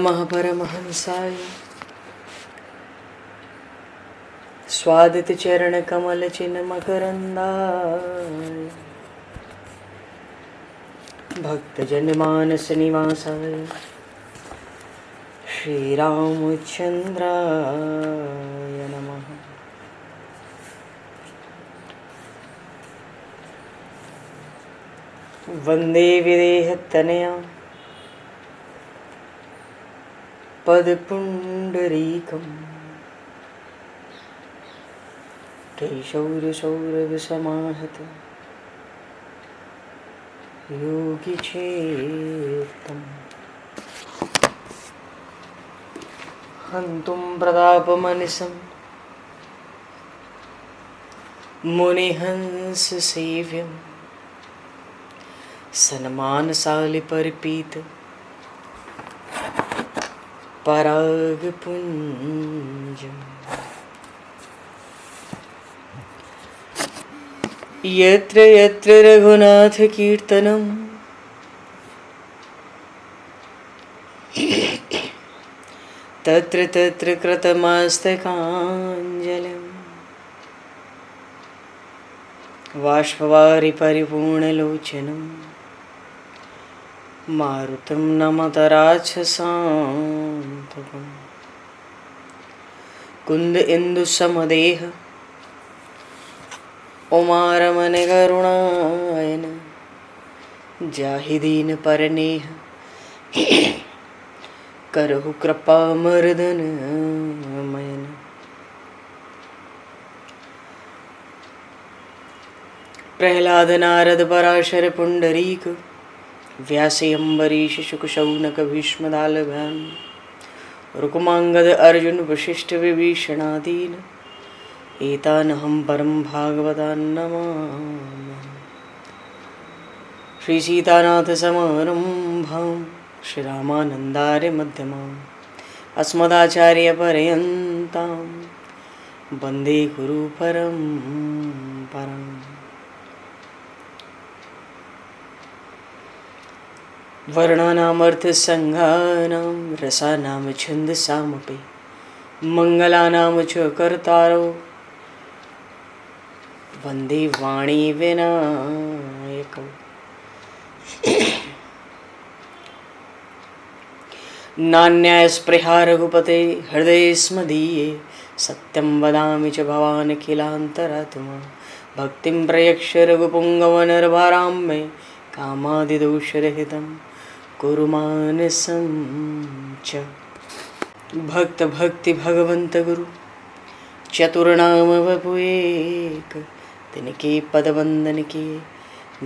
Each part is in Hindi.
महापरमहंसाय स्वादित चरण कमल चिन्ह मकरंदाय भक्तजन मानस निवासाय श्री रामचंद्राय नमः। वंदे विदेहतनया पदपुंडरीकं केशौरसौरभसमाहत योगिचेतं हन्तुं प्रतापमनिशं मुनिहंससेव्यं सन्मानशालिपरिपीत परागपुञ्जम् यत्र यत्र रघुनाथकीर्तनं तत्र तत्र कृतमस्तकाञ्जलिं बाष्पवारि परिपूर्णलोचनं मारुतं नमत राक्षसान्तकं कुन्द इंदुसमदेह उमारमण करुणायन जाहि दीन परनेह करहु कृपा मर्दन मयन। प्रहलाद नारद पराशर पुंडरीक व्यासे अम्बरीश शुक शौनक भीष्म दालभ्याम रुक्मांगद अर्जुन वशिष्ठ विभीषणादीन एतानहं परम भागवतान् नमामि। श्री सीतानाथ समारंभां श्री रामानन्दार्य मध्यमाम् अस्मदाचार्य पर्यन्तां वन्दे गुरु परम्पराम्। वर्णानामर्थसंज्ञानां रसानां छन्दसामपि मङ्गलानां च कर्तारो वन्दे वाणी विनायकौ। नान्यास्पृहा रघुपते हृदये स्मदीये सत्यं वदामि च भवान् किलान्तरात्मा भक्तिं प्रयक्ष रघुपुङ्गवनर्भारां मे कामादिदोषरहितं कुरु मानसं च। भक्त भक्ति भगवंत गुरु चतुर्नाम वपु एक तिनके पद वंदन के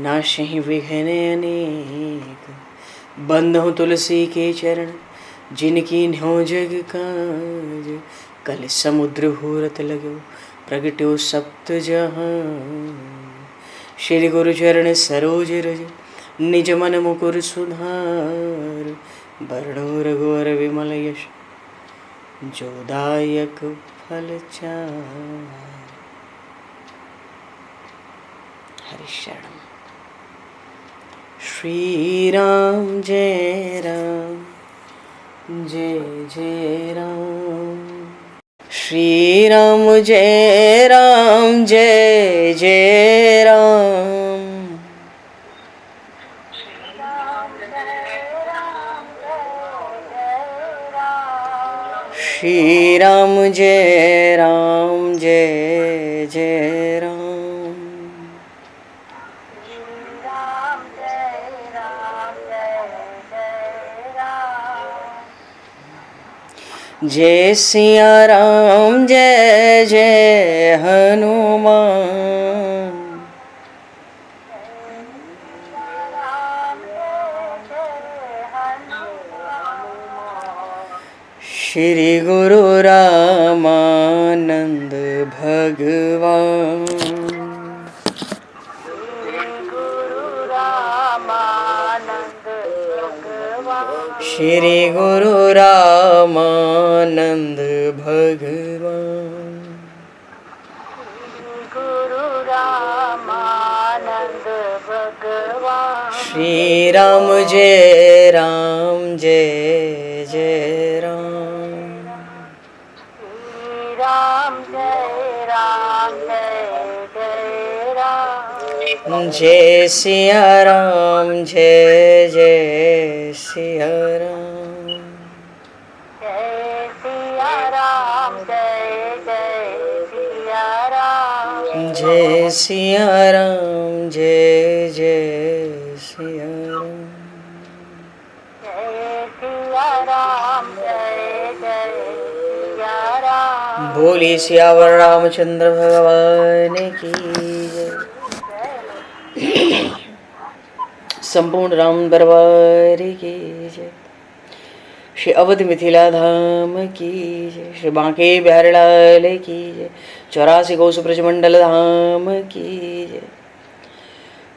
नाशहि विघ्न अनेक। बंधु तुलसी के चरण जिनकी न्यो जग काज कल समुद्र घोरत लगो प्रगट्यो सप्त जहां। श्री गुरु चरण सरोज रज निज मन मुकुर सुधार वर्णो रघुवर विमल यश जोदायक फलचार। हरिशरण श्री राम जय राम जय जय राम श्री राम जय राम जय जय राम श्री राम जय राम जय जय राम जय सिया राम जय जय हनुमान श्री गुरु रामानंद भगवान श्री गुरु रामानंद भगवान गुरु रामानंद श्री राम जय राम जय जय राम। श्री राम जय जय राम। जय सिया राम जय जय सिया राम। जय सिया राम जय सिया राम। जय सिया राम जय जय सिया राम। जय सिया राम जय सिया राम। बोली सियावर रामचंद्र भगवान की जय। संपूर्ण राम दरबार की जय। श्री अवध मिथिला धाम की जय। श्री बांके बिहारी लाल की जय। 84 कोस ब्रजमंडल धाम की जय।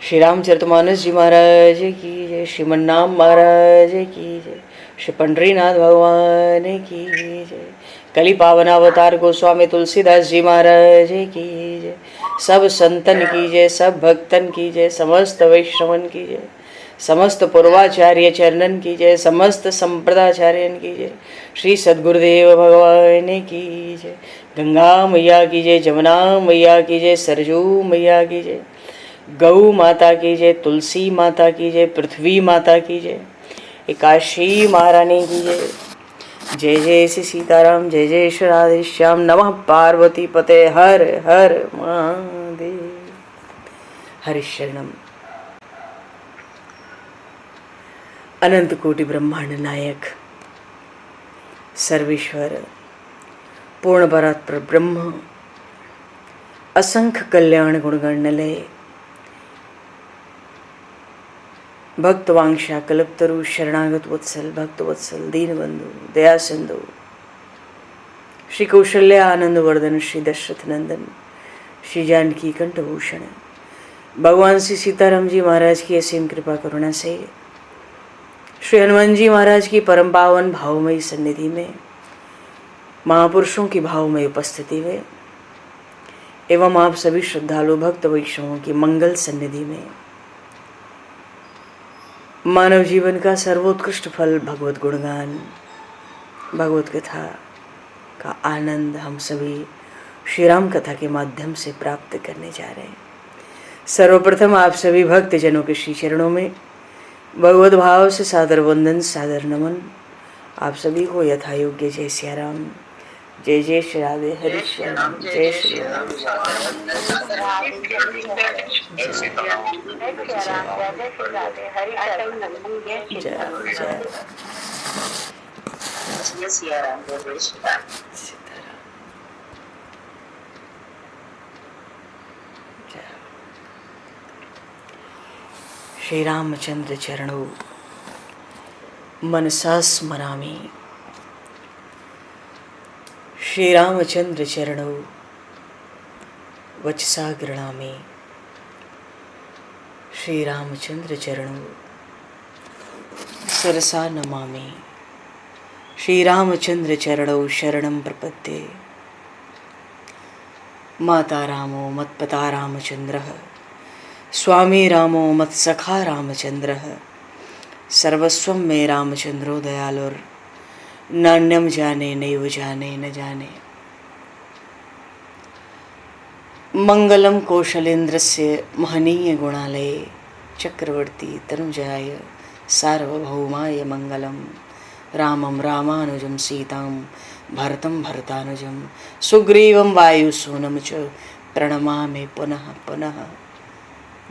श्री रामचरितमानस जी महाराज की जय। श्रीमन्नाम महाराज की जय। श्री पंडरीनाथ भगवान की जय। कली पावन अवतार गोस्वामी तुलसीदास जी महाराज की जय। सब संतन की जय, सब भक्तन की जय, समस्त वैष्णवन की जय, समस्त पूर्वाचार्य चरणन की जय, समस्त संप्रदाचार्यन की जय। श्री सद्गुरुदेव भगवान की जय। गंगा मैया की जय, जमुना मैया की जय, सरजू मैया की जय, गौ माता की जय, तुलसी माता की जय, पृथ्वी माता की जय, एकादशी महारानी की जय। जय जय श्री सीताराम, जय जय श्री राधेश्याम। नमः पार्वती पते हर हर महादेव। हरिशरणम। अनंत कोटि ब्रह्मांड नायक सर्वेश्वर पूर्ण परात्पर ब्रह्म असंख्य कल्याण गुणगण लय भक्तवांक्षा कल्पतरु शरणागत वत्सल भक्त वत्सल दीनबंधु दया सिंधु श्री कौशल्या आनंद वर्धन श्री दशरथ नंदन श्री जानकी कंठभूषण भगवान श्री सीताराम जी महाराज की असीम कृपा करुणा से श्री हनुमान जी महाराज की परम पावन भावमयी सन्निधि में महापुरुषों की भावमयी उपस्थिति में एवं आप सभी श्रद्धालु भक्त वैष्णवों की मंगल सन्निधि में मानव जीवन का सर्वोत्कृष्ट फल भगवत गुणगान भगवत कथा का आनंद हम सभी श्री राम कथा के माध्यम से प्राप्त करने जा रहे हैं। सर्वप्रथम आप सभी भक्त जनों के श्री चरणों में भगवत भाव से सादर वंदन सादर नमन। आप सभी को यथा योग्य जय सिया राम, जय जय श्री राधे हरि श्याम, जय श्री राम। श्री रामचंद्र चरणों मनसा स्मरामि। श्री रामचंद्र चरणों वचसा गृणामि। श्री रामचंद्र चरणों सरसा नमामि। श्री रामचंद्र चरणों शरणं प्रपद्ये। माता रामो मत्पता रामचंद्रः, स्वामी रामो मत्सखा रामचंद्रः, सर्वस्वं मे रामचंद्रो दयालुर, नान्यम जाने नैव जाने न जाने। मंगलम कौशलेन्द्रस्य महनीय गुणालये चक्रवर्ती तनुजाय सार्वभौमाय मंगलम। रामं रामानुजं सीतां भरतं भरतानुजं सुग्रीवं वायुसूनं च प्रणमामि पुनः पुनः।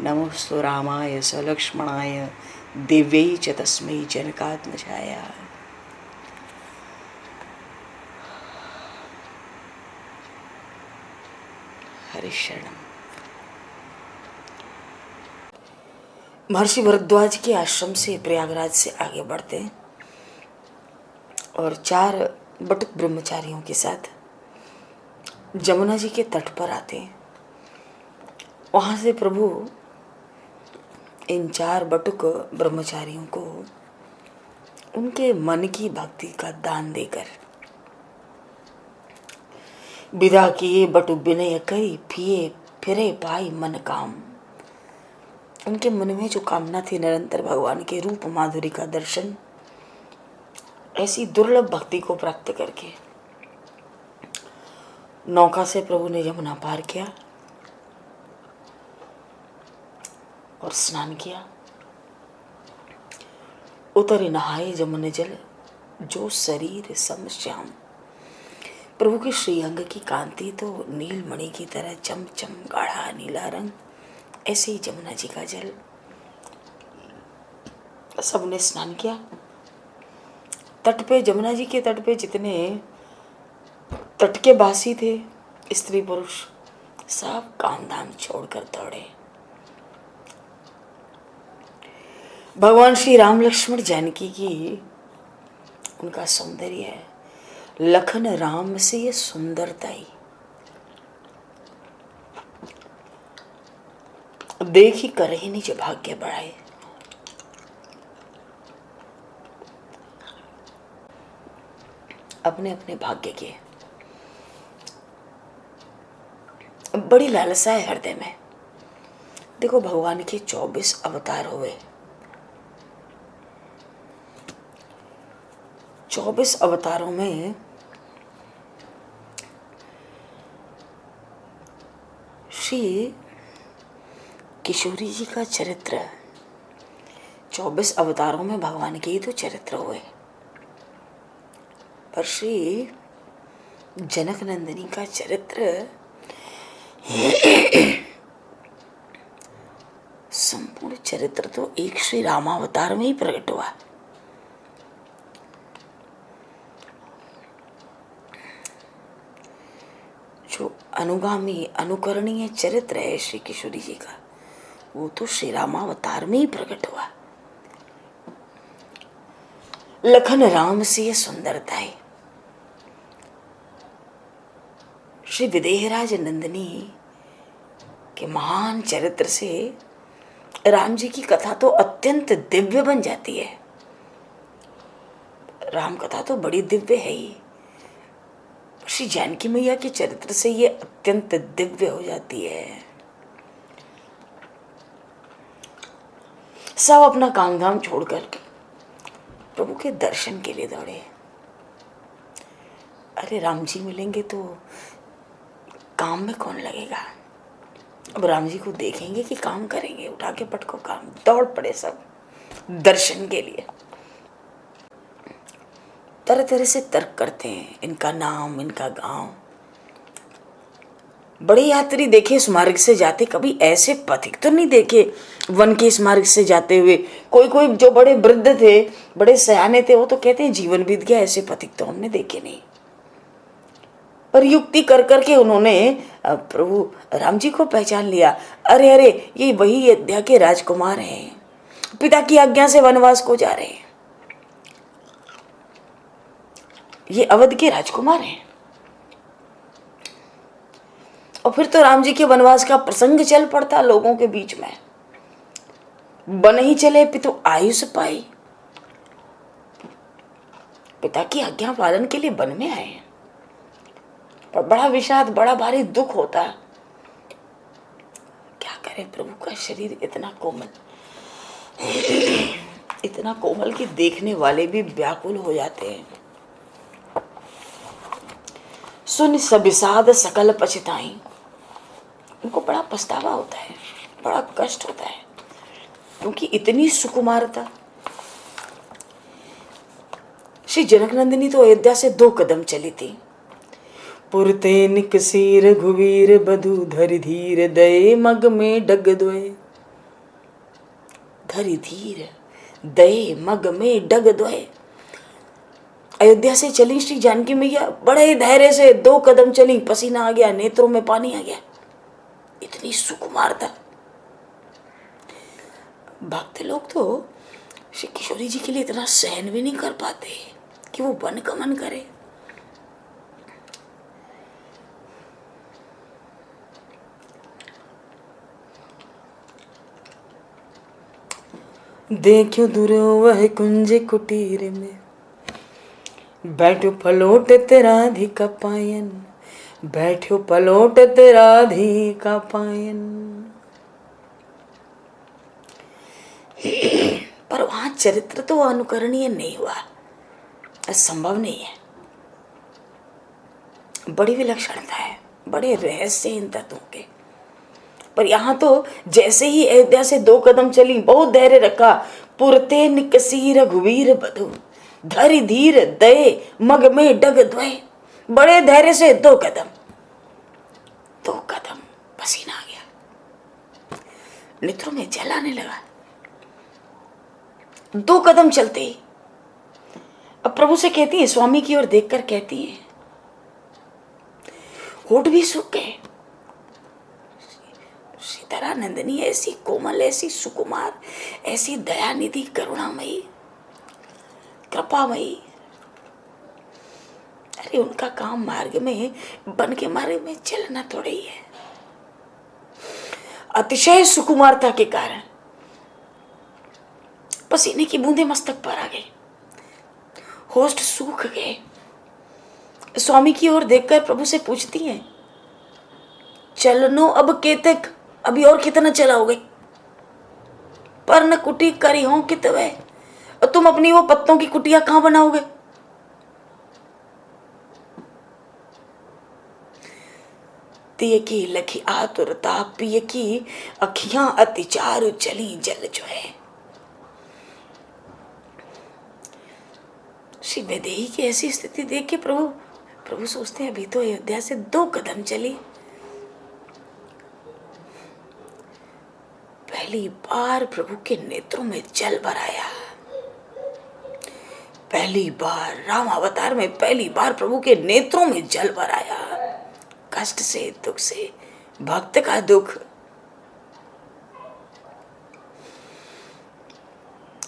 नमोस्तु रामाय सलक्ष्मणाय दिव्यै च तस्मै जनकात्मजाय। हरिशरणम। महर्षि भरद्वाज के आश्रम से प्रयागराज से आगे बढ़ते हैं और 4 बटुक ब्रह्मचारियों के साथ जमुना जी के तट पर आते हैं। वहाँ से प्रभु इन 4 बटुक ब्रह्मचारियों को उनके मन की भक्ति का दान देकर विदा किए। बटु विनय करी फिरे पाई मन काम। उनके मन में जो कामना थी निरंतर भगवान के रूप माधुरी का दर्शन, ऐसी दुर्लभ भक्ति को प्राप्त करके नौका से प्रभु ने यमुना पार किया और स्नान किया। उतरे नहाए जमुने जल, जो शरीर सम श्याम। प्रभु के श्रीअंग की कांति तो नीलमणि की तरह चम चम गाढ़ा नीला रंग, ऐसे ही जमुना जी का जल। सबने स्नान किया। तट पे, जमुना जी के तट पे जितने तट के वासी थे, स्त्री पुरुष, सब काम धाम छोड़कर दौड़े। भगवान श्री राम लक्ष्मण जानकी की उनका सौंदर्य है, लखन राम से ये सुंदरताई देख ही कर ही निज भाग्य बढ़ाए। अपने अपने भाग्य के बड़ी लालसा है हृदय में। देखो, भगवान के 24 अवतार हुए। 24 अवतारों में श्री किशोरी जी का चरित्र, 24 अवतारों में भगवान के ही तो चरित्र हुए, पर श्री जनक नंदिनी का चरित्र संपूर्ण चरित्र तो एक श्री रामावतार में ही प्रकट हुआ। जो अनुगामी अनुकरणीय चरित्र है श्री किशोरी जी का, वो तो श्री रामावतार में ही प्रकट हुआ। लखन राम से ये सुंदरता है। श्री विदेहराज नंदिनी के महान चरित्र से राम जी की कथा तो अत्यंत दिव्य बन जाती है। राम कथा तो बड़ी दिव्य है ही, श्री जानकी मैया के चरित्र से ये अत्यंत दिव्य हो जाती है। सब अपना काम धाम छोड़कर प्रभु के दर्शन के लिए दौड़े। अरे राम जी मिलेंगे तो काम में कौन लगेगा। अब राम जी को देखेंगे कि काम करेंगे, उठा के पटको काम, दौड़ पड़े सब दर्शन के लिए। तरह तरह से तर्क करते हैं, इनका नाम, इनका गांव। बड़े यात्री देखे इस मार्ग से जाते, कभी ऐसे पथिक तो नहीं देखे वन के इस मार्ग से जाते हुए। कोई कोई जो बड़े वृद्ध थे, बड़े सयाने थे, वो तो कहते हैं जीवन बीत गया, ऐसे पथिक तो हमने देखे नहीं। पर युक्ति कर करके उन्होंने प्रभु राम जी को पहचान लिया। अरे अरे, ये वही अयोध्या के राजकुमार हैं, पिता की आज्ञा से वनवास को जा रहे हैं, ये अवध के राजकुमार हैं। और फिर तो राम जी के वनवास का प्रसंग चल पड़ता लोगों के बीच में। बन ही चले पितु आयुष पाई, पिता की आज्ञा पालन के लिए वन में आए। पर बड़ा विषाद, बड़ा भारी दुख होता। क्या करें, प्रभु का शरीर इतना कोमल, इतना कोमल कि देखने वाले भी व्याकुल हो जाते हैं। सुन सबिसाद सकल पछताई, उनको बड़ा पछतावा होता है, बड़ा कष्ट होता है, क्योंकि इतनी सुकुमारता। श्री जनक नंदिनी तो अयोध्या से 2 कदम चली थी। पुरते निकसीर घुवीर बधु धरि धीर दये मग में डग द्वय। धरि धीर दये मग में डग द्वय। अयोध्या से चली श्री जानकी मैया, बड़े धैर्य से 2 कदम चली, पसीना आ गया, नेत्रों में पानी आ गया, इतनी सुकुमारता। भक्त लोग तो श्री किशोरी जी के लिए इतना सहन भी नहीं कर पाते कि वो वन गमन करे। देखो दूरो वह कुंज कुटीर में, बैठो पलोट तेरा अधिका पायन, बैठो पलोट तेरा अधिका पायन। पर वहां चरित्र तो अनुकरणीय नहीं हुआ, संभव नहीं है। बड़ी विलक्षणता है, बड़े रहस्य इन तत्वों के। पर यहाँ तो जैसे ही अयोध्या से 2 कदम चली, बहुत धैर्य रखा। पुरते निकसी रघुवीर बधु, धरि धीर दये मग में डग द्वय। बड़े धैर्य से 2 कदम, 2 कदम, पसीना आ गया, नेत्रों में जल आने लगा। 2 कदम चलते ही अब प्रभु से कहती है, स्वामी की ओर देखकर कहती है, होठ भी सूख गए। सीतारानंदनी ऐसी कोमल, ऐसी सुकुमार, ऐसी दयानिधि, करुणामयी, कृपामयी। अरे उनका काम मार्ग में बन के मार्ग में चलना थोड़ा ही है। अतिशय सुकुमारता के कारण पसीने की बूंदें मस्तक पर आ गई, होठ सूख गए। स्वामी की ओर देखकर प्रभु से पूछती हैं, चलनो अब केतक, अभी और कितना चलाओगे? पर न कुटी करी हो कित वे, और तुम अपनी वो पत्तों की कुटिया कहां बनाओगे? तिय की लखी आतुरता, पिय की अखियां अतिचार चली जल जो है। श्री वैदेही की ऐसी स्थिति देख के प्रभु सोचते हैं, अभी तो अयोध्या से 2 कदम चली, पहली बार प्रभु के नेत्रों में जल भर आया। पहली बार राम अवतार में पहली बार प्रभु के नेत्रों में जल भर आया। कष्ट से, दुख से, भक्त का दुख।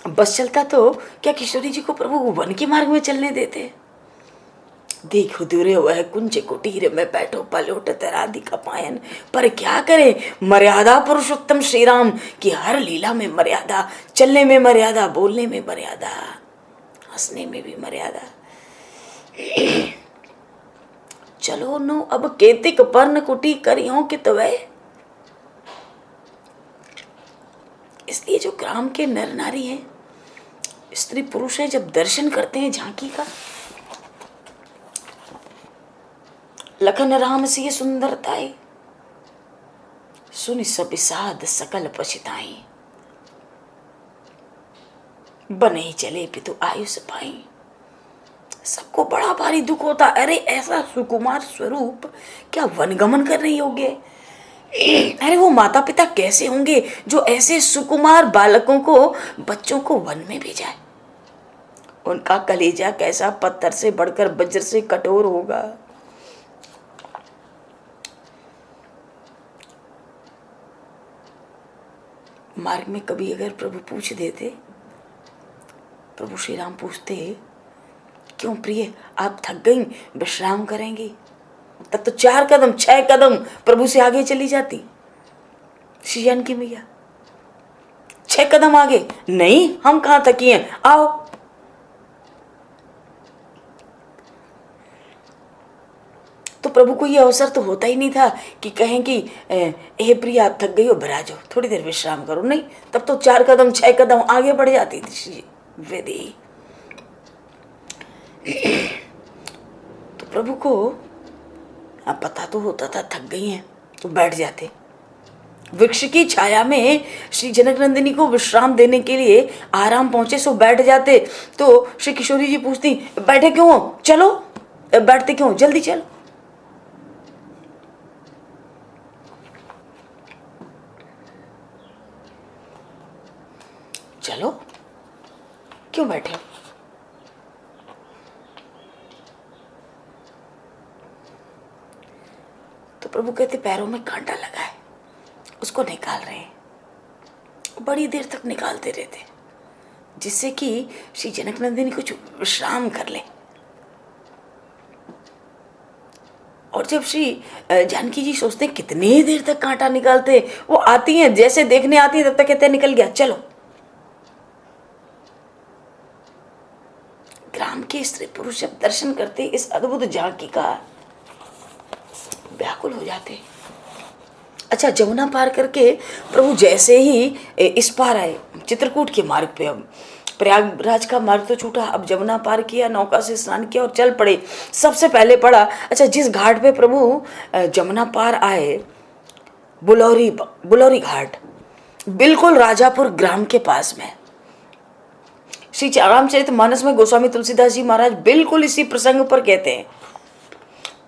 बस चलता तो क्या किशोरी जी को प्रभु वन के मार्ग में चलने देते? देखो दूरे वह कुंज कुटीर में बैठो, पलोट तरादि का पायन। पर क्या करे, मर्यादा पुरुषोत्तम श्री राम की हर लीला में मर्यादा, चलने में मर्यादा, बोलने में मर्यादा, हंसने में भी मर्यादा। चलो नो अब केतिक पर्ण कुटी करियो कि तवे। इसलिए जो ग्राम के नर नारी हैं, स्त्री पुरुष हैं, जब दर्शन करते हैं झांकी का, लखन राम सी सुंदरताई, सुनि सब साध सकल पछताई। बने ही चले पितु आयुष पाई। सबको बड़ा भारी दुख होता, अरे ऐसा सुकुमार स्वरूप क्या वनगमन करने योग्य? अरे वो माता पिता कैसे होंगे जो ऐसे सुकुमार बालकों को, बच्चों को वन में भेजा? उनका कलेजा कैसा पत्थर से बढ़कर वज्र से कठोर होगा। मार्ग में कभी अगर प्रभु पूछ देते, प्रभु श्री राम पूछते, क्यों प्रिय आप थक गई, विश्राम करेंगी? तब तो 4 कदम 6 कदम प्रभु से आगे चली जाती श्री जानकी मैया। 6 कदम आगे नहीं, हम कहां थकी हैं, आओ। तो प्रभु को ये अवसर तो होता ही नहीं था कि कहें कि हे प्रिय आप थक गई हो, भरा जाओ, थोड़ी देर विश्राम करो। नहीं, तब तो 4 कदम 6 कदम आगे बढ़ जाती थी श्री वैदेही। तो प्रभु को अब पता तो होता था थक गई हैं, तो बैठ जाते। वृक्ष की छाया में श्री जनक नंदिनी को विश्राम देने के लिए आराम पहुंचे, सो बैठ जाते। तो श्री किशोरी जी पूछती, बैठे क्यों हो, चलो। बैठते क्यों, जल्दी चलो। चलो, क्यों बैठे? तो प्रभु कहते, पैरों में कांटा लगा है, उसको निकाल रहे हैं। बड़ी देर तक निकालते रहते, जिससे कि श्री जनक नंदिनी कुछ विश्राम कर ले। और जब श्री जानकी जी सोचते हैं कितनी देर तक कांटा निकालते, वो आती हैं, जैसे देखने आती है तब तक कहते हैं निकल गया, चलो। ग्राम के स्त्री पुरुष जब दर्शन करते इस अद्भुत झांकी का, व्याकुल हो जाते। अच्छा, जमुना पार करके प्रभु जैसे ही इस पार आए, चित्रकूट के मार्ग पे। अब प्रयागराज का मार्ग तो छूटा, अब जमुना पार किया, नौका से स्नान किया और चल पड़े। सबसे पहले पड़ा, अच्छा जिस घाट पे प्रभु जमुना पार आए, बुलौरी घाट, बिल्कुल राजापुर ग्राम के पास में। श्री रामचरित मानस में गोस्वामी तुलसीदास जी महाराज बिल्कुल इसी प्रसंग पर कहते हैं,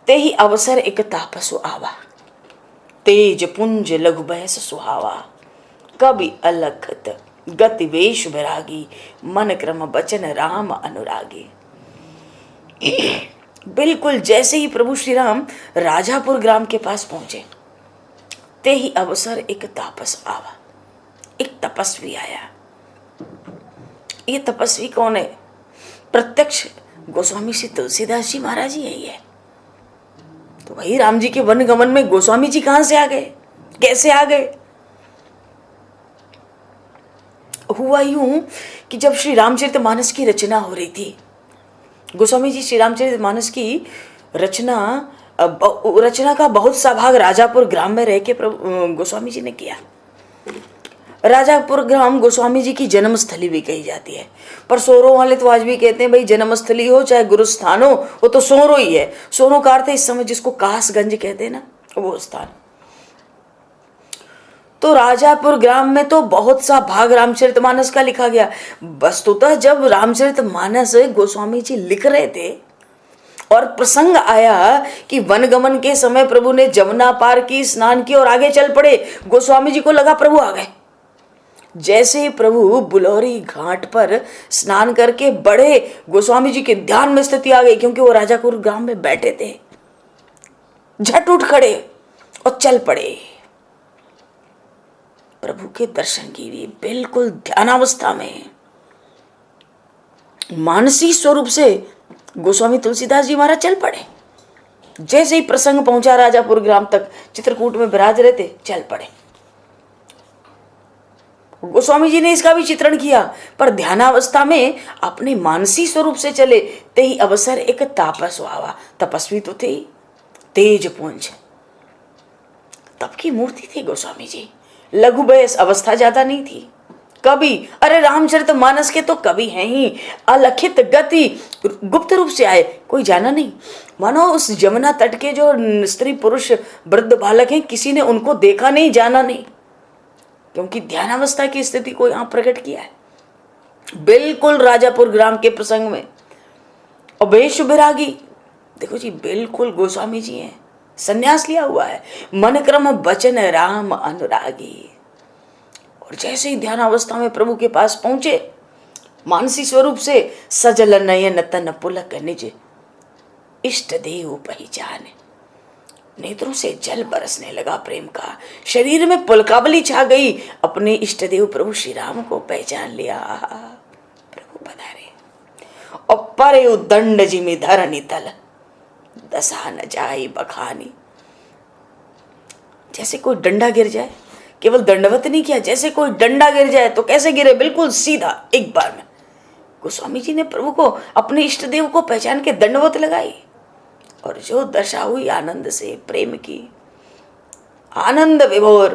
ते ही अवसर एक तापसु आवा, तेज पुंज लघु बयस सुहावा, कवि अलखत गति वेश विरागी, मन क्रम बचन राम अनुरागी। बिल्कुल जैसे ही प्रभु श्री राम राजापुर ग्राम के पास पहुंचे, ते ही अवसर एक तापस आवा, एक तपस्वी आया। ये तपस्वी कौन है? प्रत्यक्ष गोस्वामी श्री तुलसीदास जी महाराज ही है ये। तो भाई राम जी के वन गमन में गोस्वामी जी कहां से आ गए, कैसे आ गए? हुआ यूं कि जब श्री रामचरितमानस की रचना हो रही थी, गोस्वामी जी श्री रामचरितमानस की रचना का बहुत सा भाग राजापुर ग्राम में रह के गोस्वामी जी ने किया। राजापुर ग्राम गोस्वामी जी की जन्मस्थली भी कही जाती है, पर सोरो वाले तो आज भी कहते हैं भाई जन्मस्थली हो चाहे गुरुस्थान हो, वो तो सोरो ही है। सोरो का अर्थ है इस समय जिसको कासगंज कहते हैं ना, वो स्थान। तो राजापुर ग्राम में तो बहुत सा भाग रामचरितमानस का लिखा गया। वस्तुतः जब रामचरितमानस गोस्वामी जी लिख रहे थे और प्रसंग आया कि वनगमन के समय प्रभु ने जमुना पार की, स्नान की और आगे चल पड़े, गोस्वामी जी को लगा प्रभु आ गए। जैसे ही प्रभु बुलौरी घाट पर स्नान करके बढ़े, गोस्वामी जी के ध्यान में स्थिति आ गई, क्योंकि वो राजापुर ग्राम में बैठे थे। झट उठ खड़े और चल पड़े, प्रभु के दर्शन के लिए बिल्कुल ध्यानावस्था में। मानसी स्वरूप से गोस्वामी तुलसीदास जी महाराज चल पड़े। जैसे ही प्रसंग पहुंचा राजापुर ग्राम तक, चित्रकूट में विराज रहे थे, चल पड़े। गोस्वामी जी ने इसका भी चित्रण किया, पर ध्यानावस्था में अपने मानसी स्वरूप से चले। ते ही अवसर एक तापस आवा, तपस्वी तो थे, तेज पुंज, तब की मूर्ति थी गोस्वामी जी। लघु बयस, अवस्था ज्यादा नहीं थी। कवि, अरे रामचरितमानस के तो कवि हैं ही। अलखित गति, गुप्त रूप से आए, कोई जाना नहीं। मानो उस जमुना तट के जो स्त्री पुरुष वृद्ध बालक हैं, किसी ने उनको देखा नहीं, जाना नहीं, क्योंकि ध्यानावस्था की स्थिति को यहां प्रकट किया है बिल्कुल राजापुर ग्राम के प्रसंग में। और वेश विरागी, देखो जी बिल्कुल गोस्वामी जी हैं, संन्यास लिया हुआ है। मन क्रम बचन राम अनुरागी। और जैसे ही ध्यानावस्था में प्रभु के पास पहुंचे, मानसी स्वरूप से सजल नयन तन पुलक निज, इष्ट देव पहचाने। नेत्रों से जल बरसने लगा प्रेम का, शरीर में पुलकावली छा गई, अपने इष्ट देव प्रभु श्री राम को पहचान लिया। प्रभु पधारे और परे उदंड जिमि धरनी तल, दशा न जाई बखानी। जैसे कोई डंडा गिर जाए, केवल दंडवत नहीं किया, जैसे कोई डंडा गिर जाए तो कैसे गिरे, बिल्कुल सीधा एक बार में। गोस्वामी जी ने प्रभु को, अपने इष्ट देव को पहचान के दंडवत लगाई। और जो दशा हुई आनंद से, प्रेम की, आनंद विभोर,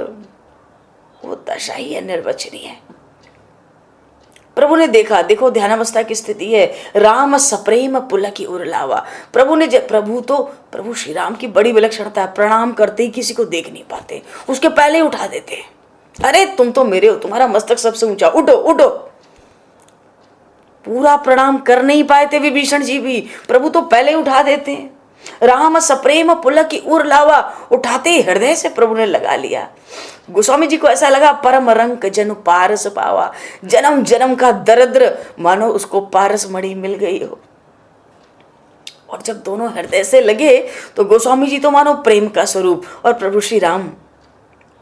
वो दशा ही निर्वचनीय है। प्रभु ने देखा, देखो ध्यानावस्था की स्थिति है, राम सप्रेम पुलकी उरलावा। प्रभु श्री राम की बड़ी विलक्षणता है, प्रणाम करते ही किसी को देख नहीं पाते, उसके पहले ही उठा देते। अरे तुम तो मेरे हो, तुम्हारा मस्तक सबसे ऊंचा, उठो उठो। पूरा प्रणाम कर नहीं पाए थे विभीषण जी भी, प्रभु तो पहले ही उठा देते हैं। राम सप्रेम पुलकी उरलावा, उठाते ही हृदय से प्रभु ने लगा लिया। गोस्वामी जी को ऐसा लगा परम रंग जनु पारस पावा, जन्म जन्म का दरिद्र मानो उसको पारस मणि मिल गई हो। और जब दोनों हृदय से लगे तो गोस्वामी जी तो मानो प्रेम का स्वरूप और प्रभु श्री राम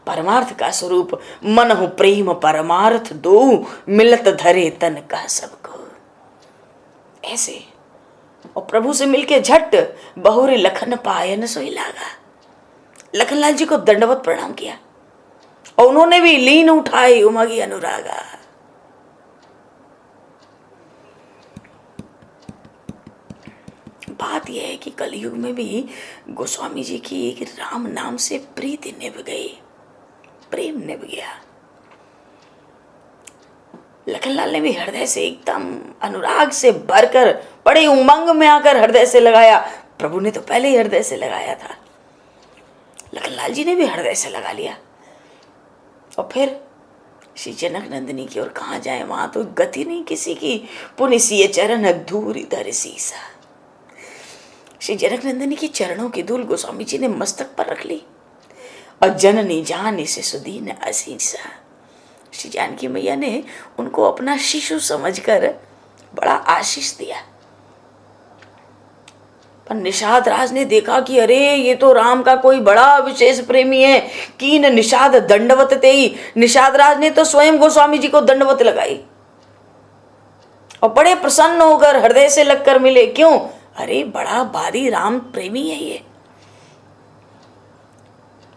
परमार्थ का स्वरूप। मन हो प्रेम परमार्थ दो, मिलत धरे तन का सबको। ऐसे और प्रभु से मिलके झट बहुरे लखन पायन सोई लागा। लखनलाल जी को दंडवत प्रणाम किया और उन्होंने भी लीन उठाई उमगी अनुरागा। बात यह है कि कलयुग में भी गोस्वामी जी की एक राम नाम से प्रीति निभ गई, प्रेम निभ गया। लखनलाल ने भी हृदय से एकदम अनुराग से भरकर बड़े उमंग में आकर हृदय से लगाया। प्रभु ने तो पहले ही हृदय से लगाया था, लखनलाल जी ने भी हृदय से लगा लिया। और फिर श्री जनक नंदिनी की ओर कहाँ जाए, वहां तो गति नहीं किसी की। पुण्य सिए चरण धूल धर सीसा, श्री जनक नंदिनी के चरणों की धूल गोस्वामी जी ने मस्तक पर रख ली। और जननी जान से सुदीन असीसा, श्री जानकी मैया ने उनको अपना शिशु समझकर बड़ा आशीष दिया। पर निषाद राज ने देखा कि अरे ये तो राम का कोई बड़ा विशेष प्रेमी है। कीन निषाद दंडवत तेई, निषाद राज ने तो स्वयं गोस्वामी जी को दंडवत लगाई और बड़े प्रसन्न होकर हृदय से लगकर मिले। क्यों? अरे बड़ा भारी राम प्रेमी है ये।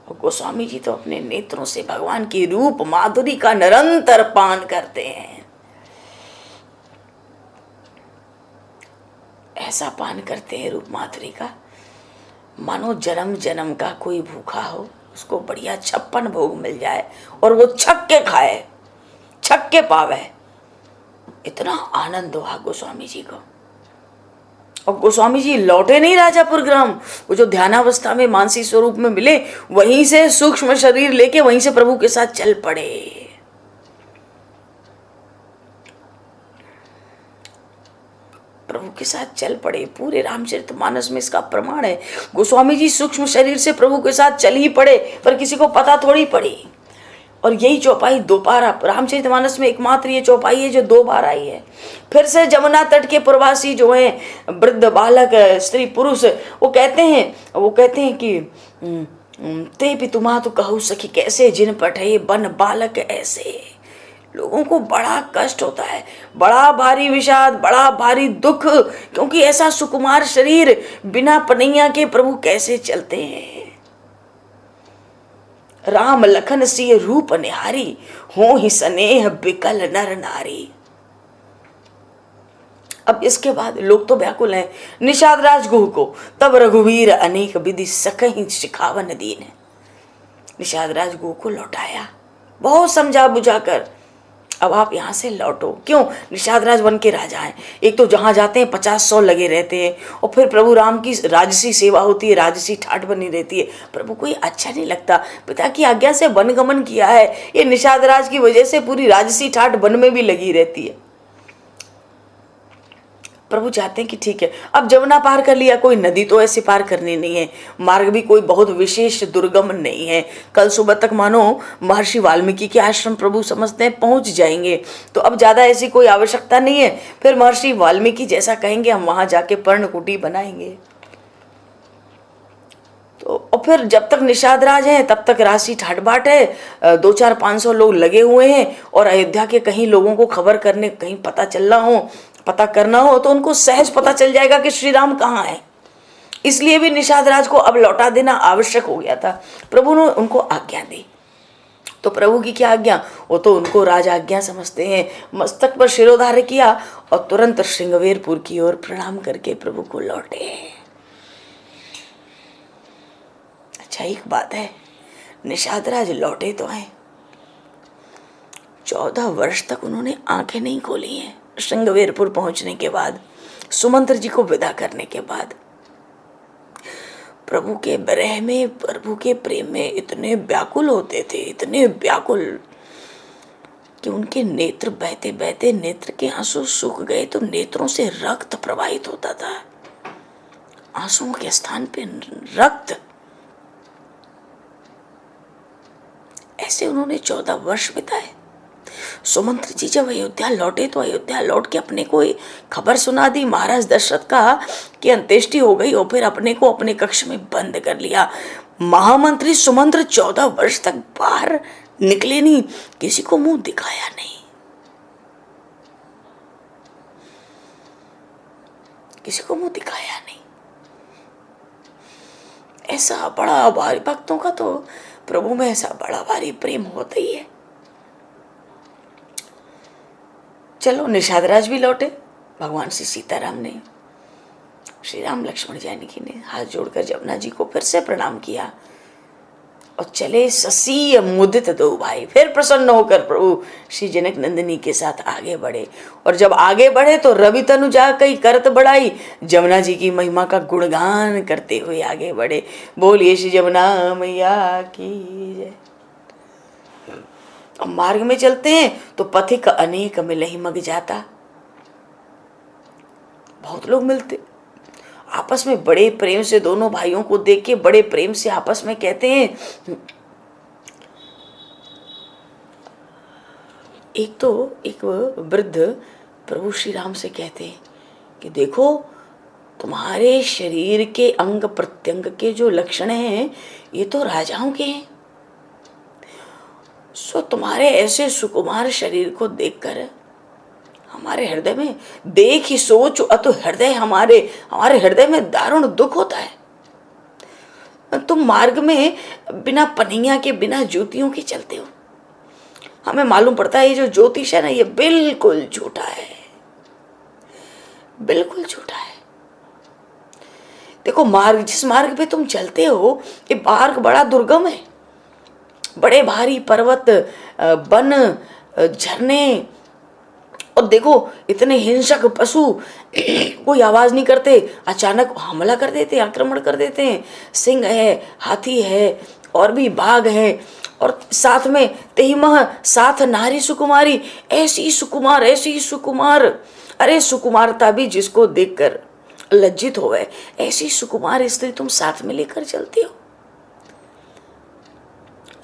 और गोस्वामी जी तो अपने नेत्रों से भगवान की रूप माधुरी का निरंतर पान करते हैं। ऐसा पान करते हैं रूप माधुरी का, मानो जन्म जन्म का कोई भूखा हो, उसको बढ़िया 56 भोग मिल जाए और वो छक के खाए, छक के पावे। इतना आनंद हुआ गोस्वामी जी को। और गोस्वामी जी लौटे नहीं राजापुर ग्राम, वो जो ध्यानावस्था में मानसी स्वरूप में मिले, वहीं से सूक्ष्म शरीर लेके वहीं से प्रभु के साथ चल पड़े। प्रभु के साथ चल पड़े। पूरे रामचरितमानस में इसका प्रमाण है। गोस्वामी जी सूक्ष्म शरीर से प्रभु के साथ चल ही पड़े, पर किसी को पता थोड़ी पड़ी। और यही चौपाई 2 बार रामचरितमानस में एकमात्र ये चौपाई है जो 2 बार आई है। फिर से जमुना तट के प्रवासी जो हैं, वृद्ध बालक स्त्री पुरुष, वो कहते हैं कि ते भी तुम्हा तो कहू सखी कैसे, जिन पठे बन बालक ऐसे। लोगों को बड़ा कष्ट होता है, बड़ा भारी विषाद, बड़ा भारी दुख, क्योंकि ऐसा सुकुमार शरीर बिना पनैया के प्रभु कैसे चलते हैं। राम लखन सिय रूप निहारी, हो ही स्नेह बिकल नर नारी। अब इसके बाद लोग तो व्याकुल हैं। निषाद राज गुह को तब रघुवीर अनेक विधि सकहि शिखावन दीन। निषाद राज गुह को लौटाया, बहुत समझा बुझाकर। अब आप यहाँ से लौटो। क्यों? निषाद राज वन के राजा हैं। एक तो जहाँ जाते हैं 50-100 लगे रहते हैं, और फिर प्रभु राम की राजसी सेवा होती है, राजसी ठाट बनी रहती है। प्रभु कोई अच्छा नहीं लगता। पिता की आज्ञा से वनगमन किया है, ये निषाद राज की वजह से पूरी राजसी ठाट वन में भी लगी रहती है। प्रभु चाहते हैं कि ठीक है, अब जमुना पार कर लिया, कोई नदी तो ऐसे पार करनी नहीं है, मार्ग भी कोई बहुत विशेष दुर्गम नहीं है। कल सुबह तक मानो महर्षि वाल्मीकि के आश्रम प्रभु समझते हैं पहुंच जाएंगे, तो अब ज़्यादा ऐसी कोई आवश्यकता नहीं है। फिर महर्षि वाल्मीकि जैसा कहेंगे हम वहाँ जाके पर्णकुटी बनाएंगे। तो और फिर जब तक निषाद राज है तब तक राशि ठाट-बाट है, 200-500 लोग लगे हुए हैं। और अयोध्या के कहीं लोगों को खबर करने, कहीं पता करना हो तो उनको सहज पता चल जाएगा कि श्री राम कहाँ है। इसलिए भी निषाद राज को अब लौटा देना आवश्यक हो गया था। प्रभु ने उनको आज्ञा दी। तो प्रभु की क्या आज्ञा, वो तो उनको राज आज्ञा समझते हैं। मस्तक पर शिरोधार्य किया और तुरंत श्रृंगवेरपुर की ओर प्रणाम करके प्रभु को लौटे। अच्छा, एक बात है, निषाद राज लौटे तो हैं, 14 वर्ष तक उन्होंने आंखें नहीं खोली हैं। श्रृंगवेरपुर पहुंचने के बाद, सुमंत्र जी को विदा करने के बाद, प्रभु के विरह में, प्रभु के प्रेम में इतने व्याकुल होते थे, इतने व्याकुल कि उनके नेत्र बहते बहते नेत्र के आंसू सूख गए तो नेत्रों से रक्त प्रवाहित होता था। आंसुओं के स्थान पे रक्त। ऐसे उन्होंने 14 वर्ष बिताए। सुमंत्र जी जब अयोध्या लौटे तो अयोध्या लौट के अपने को खबर सुना दी महाराज दशरथ का कि अंत्येष्टि हो गई, और फिर अपने को अपने कक्ष में बंद कर लिया। महामंत्री सुमंत्र 14 वर्ष तक बाहर निकले नहीं, किसी को मुंह दिखाया नहीं, किसी को मुंह दिखाया नहीं। ऐसा बड़ा भारी, भक्तों का तो प्रभु में ऐसा बड़ा भारी प्रेम होता ही है। चलो, निषाद राज भी लौटे। भगवान श्री सीताराम ने, श्री राम लक्ष्मण जानकी ने हाथ जोड़कर जमुना जी को फिर से प्रणाम किया। और चले ससी मुदित दो भाई। फिर प्रसन्न होकर प्रभु श्री जनक नंदिनी के साथ आगे बढ़े। और जब आगे बढ़े तो रवि तनुजा कई करत बढ़ाई, जमुना जी की महिमा का गुणगान करते हुए आगे बढ़े। बोलिए श्री जमुना मैया की जय। अब मार्ग में चलते हैं तो पथिक अनेक मिलहि मग जाता। बहुत लोग मिलते, आपस में बड़े प्रेम से, दोनों भाइयों को देख के बड़े प्रेम से आपस में कहते हैं। एक वृद्ध प्रभु श्री राम से कहते हैं कि देखो तुम्हारे शरीर के अंग प्रत्यंग के जो लक्षण हैं ये तो राजाओं के हैं। सो तुम्हारे ऐसे सुकुमार शरीर को देखकर हमारे हृदय में, देख ही सोच अतो हृदय, हमारे हृदय में दारुण दुख होता है। तुम मार्ग में बिना पनिया के, बिना जूतियों के चलते हो। हमें मालूम पड़ता है ये जो ज्योतिष है ना, ये बिल्कुल झूठा है, बिल्कुल झूठा है। देखो मार्ग, जिस मार्ग पे तुम चलते हो ये मार्ग बड़ा दुर्गम है। बड़े भारी पर्वत, वन, झरने, और देखो इतने हिंसक पशु कोई आवाज नहीं करते, अचानक हमला कर देते, आक्रमण कर देते हैं। सिंह है, हाथी है, और भी बाघ है, और साथ में तेहिमह, साथ नारी सुकुमारी, ऐसी सुकुमार, ऐसी सुकुमार। अरे सुकुमारता भी जिसको देखकर लज्जित होवे, ऐसी सुकुमार स्त्री तुम साथ में लेकर चलती हो।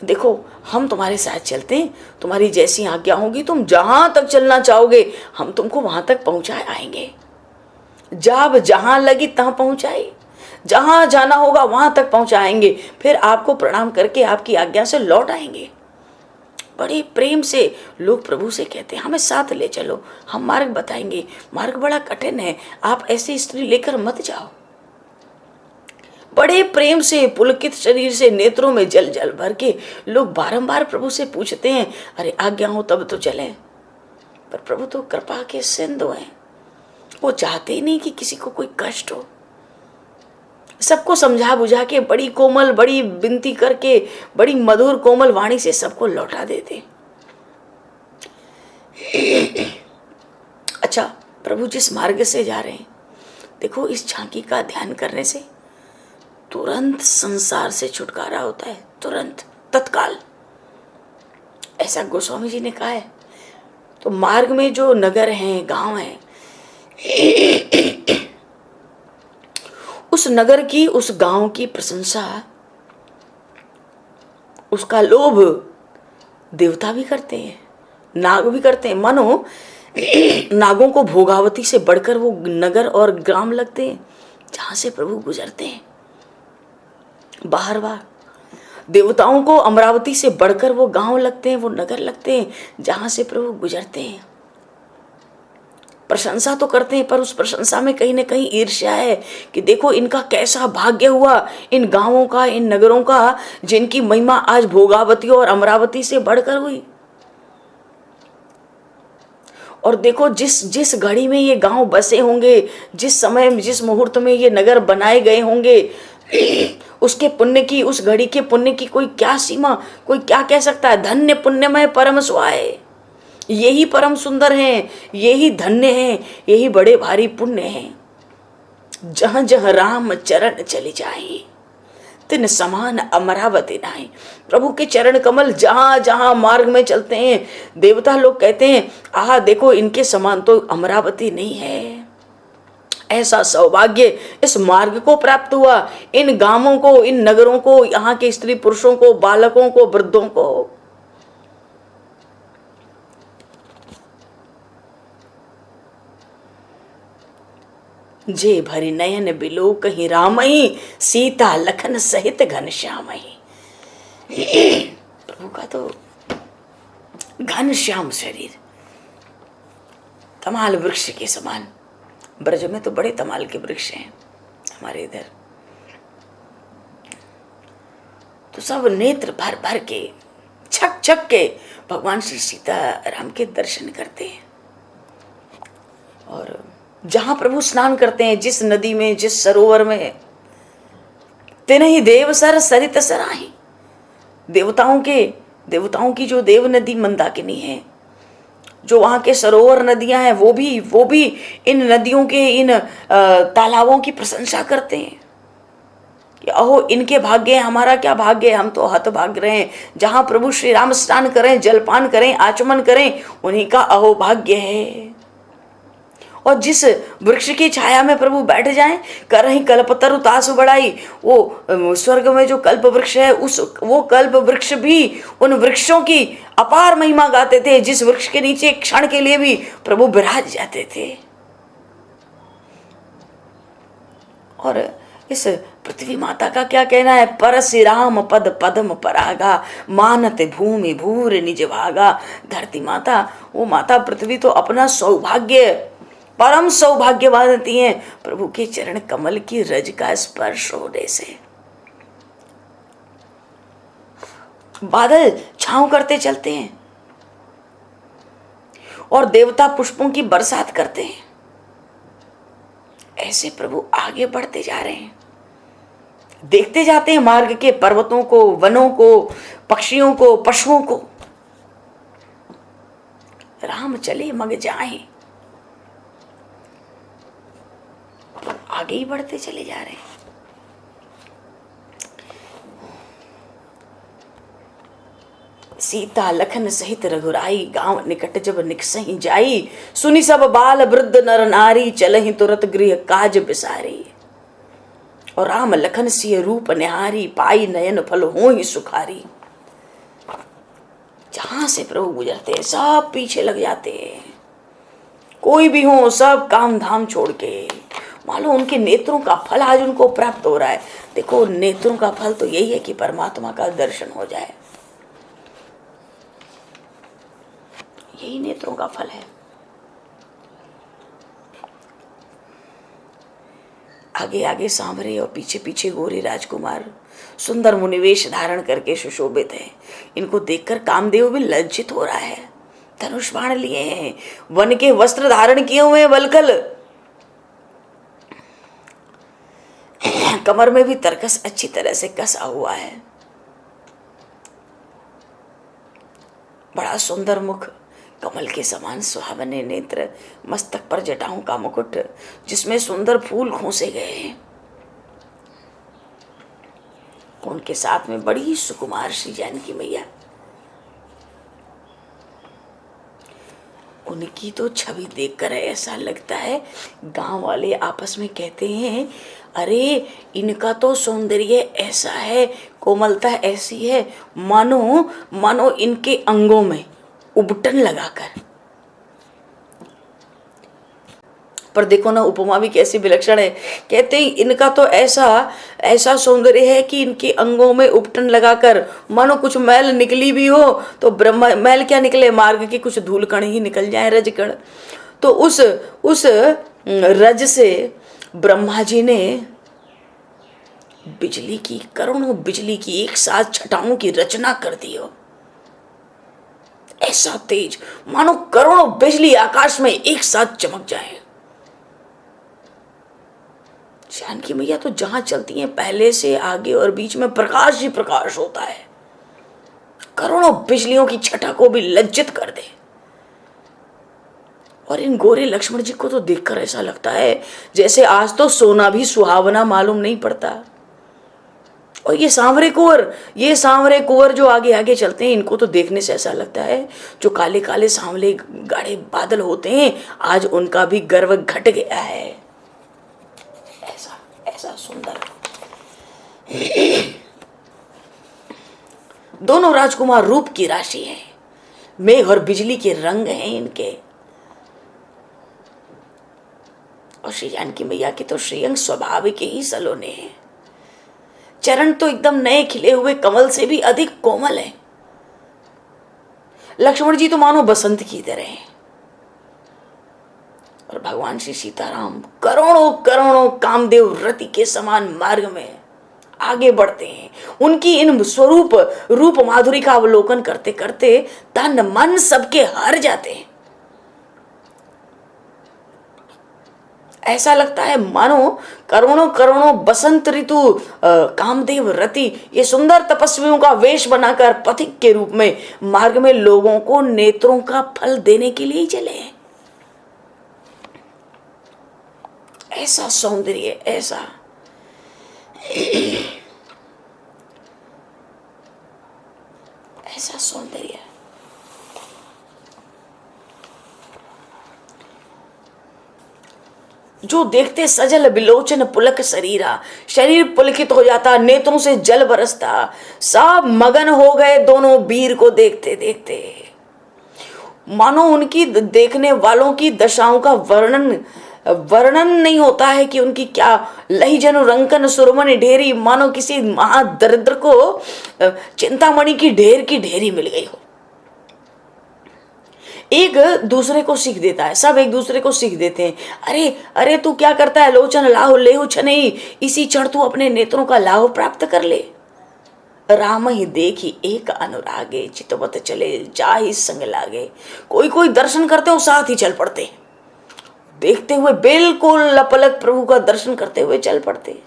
देखो हम तुम्हारे साथ चलते हैं, तुम्हारी जैसी आज्ञा होगी, तुम जहां तक चलना चाहोगे हम तुमको वहां तक पहुंचाए आएंगे। जब जहां लगी तहां पहुंचाए, जहां जाना होगा वहां तक पहुंचाएंगे, फिर आपको प्रणाम करके आपकी आज्ञा से लौट आएंगे। बड़े प्रेम से लोग प्रभु से कहते हैं हमें साथ ले चलो, हम मार्ग बताएंगे, मार्ग बड़ा कठिन है, आप ऐसी स्त्री लेकर मत जाओ। बड़े प्रेम से, पुलकित शरीर से, नेत्रों में जल जल भर के लोग बारंबार प्रभु से पूछते हैं अरे आज्ञा हो तब तो चले। पर प्रभु तो कृपा के सिंधु हैं, वो चाहते ही नहीं कि किसी को कोई कष्ट हो। सबको समझा बुझा के, बड़ी कोमल, बड़ी विनती करके, बड़ी मधुर कोमल वाणी से सबको लौटा देते। अच्छा, प्रभु जिस मार्ग से जा रहे हैं, देखो इस झांकी का ध्यान करने से तुरंत संसार से छुटकारा होता है, तुरंत, तत्काल। ऐसा गोस्वामी जी ने कहा है। तो मार्ग में जो नगर हैं, गांव हैं, उस नगर की, उस गांव की प्रशंसा, उसका लोभ देवता भी करते हैं, नाग भी करते हैं। मानो नागों को भोगावती से बढ़कर वो नगर और ग्राम लगते हैं जहां से प्रभु गुजरते हैं। बाहर देवताओं को अमरावती से बढ़कर वो गांव लगते हैं, वो नगर लगते हैं जहां से प्रभु गुजरते हैं। प्रशंसा तो करते हैं, पर उस प्रशंसा में कहीं ना कहीं ईर्ष्या है कि देखो इनका कैसा भाग्य हुआ, इन गांवों का, इन नगरों का, जिनकी महिमा आज भोगावती और अमरावती से बढ़कर हुई। और देखो जिस घड़ी में ये गांव बसे होंगे, जिस समय, जिस मुहूर्त में ये नगर बनाए गए होंगे, उसके पुण्य की, उस घड़ी के पुण्य की कोई क्या सीमा, कोई क्या कह सकता है। धन्य पुण्यमय परम सुहाए, यही परम सुंदर हैं, यही धन्य हैं, यही बड़े भारी पुण्य हैं। जहां जहां राम चरण चले जाए तिन समान अमरावती नाई। प्रभु के चरण कमल जहां जहां मार्ग में चलते हैं, देवता लोग कहते हैं आह देखो इनके समान तो अमरावती नहीं है। ऐसा सौभाग्य इस मार्ग को प्राप्त हुआ, इन गांवों को, इन नगरों को, यहाँ के स्त्री पुरुषों को, बालकों को, वृद्धों को। जे भरी नयन बिलो कहीं रामई, सीता लखन सहित घनश्यामई। प्रभु का तो घनश्याम शरीर, तमाल वृक्ष के समान। ब्रज में तो बड़े तमाल के वृक्ष हैं हमारे इधर, तो सब नेत्र भर भर के, छक छक के भगवान श्री सीता राम के दर्शन करते हैं। और जहां प्रभु स्नान करते हैं, जिस नदी में, जिस सरोवर में, तिन्हि देव सर सरित सराही, देवताओं की जो देव नदी मंदाकिनी है, जो वहाँ के सरोवर नदियां हैं, वो भी इन नदियों के, इन तालाबों की प्रशंसा करते हैं कि अहो इनके भाग्य है, हमारा क्या भाग्य है, हम तो हत भाग रहे हैं। जहाँ प्रभु श्री राम स्नान करें, जलपान करें, आचमन करें, उन्हीं का अहो भाग्य है। और जिस वृक्ष की छाया में प्रभु बैठ जाएं, कर रही कल्पतरु तासु बढ़ाई, वो स्वर्ग में जो कल्प वृक्ष है, वो कल्प वृक्ष भी उन वृक्षों की अपार महिमा गाते थे, जिस वृक्ष के नीचे एक क्षण के लिए भी प्रभु विराज जाते थे। और इस पृथ्वी माता का क्या कहना है, परसि राम पद पद्म परागा, मानत भूमि भूर निज भागा। धरती माता, वो माता पृथ्वी तो अपना सौभाग्य, परम सौभाग्य मानती हैं प्रभु के चरण कमल की रज का स्पर्श होने से। बादल छांव करते चलते हैं और देवता पुष्पों की बरसात करते हैं। ऐसे प्रभु आगे बढ़ते जा रहे हैं, देखते जाते हैं मार्ग के पर्वतों को, वनों को, पक्षियों को, पशुओं को। राम चले मग जाए, आगे ही बढ़ते चले जा रहे हैं। सीता लखन सहित रघुराई, गांव निकट जब निकसही जाई, सुनी सब बाल वृद्ध नर नारी, चलहि तुरत गृह काज बिसारी। और राम लखन सिय रूप निहारी, पाई नयन फल होहि सुखारी। जहां से प्रभु गुजरते हैं सब पीछे लग जाते हैं, कोई भी हो सब काम धाम छोड़ के। मानो उनके नेत्रों का फल आज उनको प्राप्त हो रहा है। देखो, नेत्रों का फल तो यही है कि परमात्मा का दर्शन हो जाए, यही नेत्रों का फल है। आगे आगे सांवरे और पीछे पीछे गोरे राजकुमार सुंदर मुनिवेश धारण करके सुशोभित हैं। इनको देखकर कामदेव भी लज्जित हो रहा है। धनुष बाण लिए हैं, वन के वस्त्र धारण किए हुए वल्कल, कमर में भी तरकस अच्छी तरह से कसा हुआ है। बड़ा सुंदर मुख, कमल के समान सुहावने नेत्र, मस्तक पर जटाओं का मुकुट जिसमें सुंदर फूल खोसे गए हैं। उनके साथ में बड़ी सुकुमार श्री जानकी मैया। उनकी तो छवि देखकर ऐसा लगता है, गांव वाले आपस में कहते हैं, अरे इनका तो सौंदर्य ऐसा है, कोमलता ऐसी है, मानो इनके अंगों में उबटन लगाकर। पर देखो ना, उपमा भी कैसी विलक्षण है। कहते हैं इनका तो ऐसा सौंदर्य है कि इनके अंगों में उपटन लगाकर, मानो कुछ मैल निकली भी हो तो ब्रह्मा, मैल क्या निकले, मार्ग की कुछ धूल कण ही निकल जाए, रज कण। तो उस रज से ब्रह्मा जी ने बिजली की, करोड़ों बिजली की एक साथ छटाओं की रचना कर दी हो। ऐसा तेज, मानो करोड़ों बिजली आकाश में एक साथ चमक जाए। जानकी मैया तो जहां चलती हैं, पहले से आगे और बीच में प्रकाश ही प्रकाश होता है, करोड़ों बिजलियों की छटा को भी लज्जित कर दे। और इन गोरे लक्ष्मण जी को तो देखकर ऐसा लगता है जैसे आज तो सोना भी सुहावना मालूम नहीं पड़ता। और ये सांवरे कुंवर जो आगे आगे चलते हैं, इनको तो देखने से ऐसा लगता है जो काले काले सांवले गाढ़े बादल होते हैं, आज उनका भी गर्व घट गया है। ऐसा सुंदर दोनों राजकुमार रूप की राशि हैं, मेघ और बिजली के रंग हैं इनके। और श्री जानकी मैया के तो श्रेयंग स्वभाव के ही सलोने हैं। चरण तो एकदम नए खिले हुए कमल से भी अधिक कोमल है। लक्ष्मण जी तो मानो बसंत की तरह हैं। और भगवान श्री सीताराम करोड़ों कामदेव रति के समान मार्ग में आगे बढ़ते हैं। उनकी इन रूप माधुरी का अवलोकन करते करते तन मन सबके हार जाते हैं। ऐसा लगता है मानो करोड़ों करोड़ों बसंत ऋतु कामदेव रति ये सुंदर तपस्वियों का वेश बनाकर पथिक के रूप में मार्ग में लोगों को नेत्रों का फल देने के लिए ही चले हैं। ऐसा सौंदर्य, ऐसा सौंदर्य। जो देखते सजल बिलोचन पुलक शरीरा, शरीर पुलकित हो जाता, नेत्रों से जल बरसता, सब मगन हो गए दोनों वीर को देखते देखते। मानो उनकी देखने वालों की दशाओं का वर्णन नहीं होता है कि उनकी क्या लही जनु रंकन सुरमन ढेरी, मानो किसी महादरिद्र को चिंतामणि की ढेरी मिल गई हो। एक दूसरे को सीख देता है, सब एक दूसरे को सीख देते हैं। अरे अरे तू क्या करता है, लोचन लाहो लेहु छनई, इसी क्षण तू अपने नेत्रों का लाभ प्राप्त कर ले। राम ही देखी एक अनुरागे, चितवत चले जाहि संग लागे। कोई कोई दर्शन करते हो साथ ही चल पड़ते, देखते हुए बिल्कुल लपलक प्रभु का दर्शन करते हुए चल पड़ते।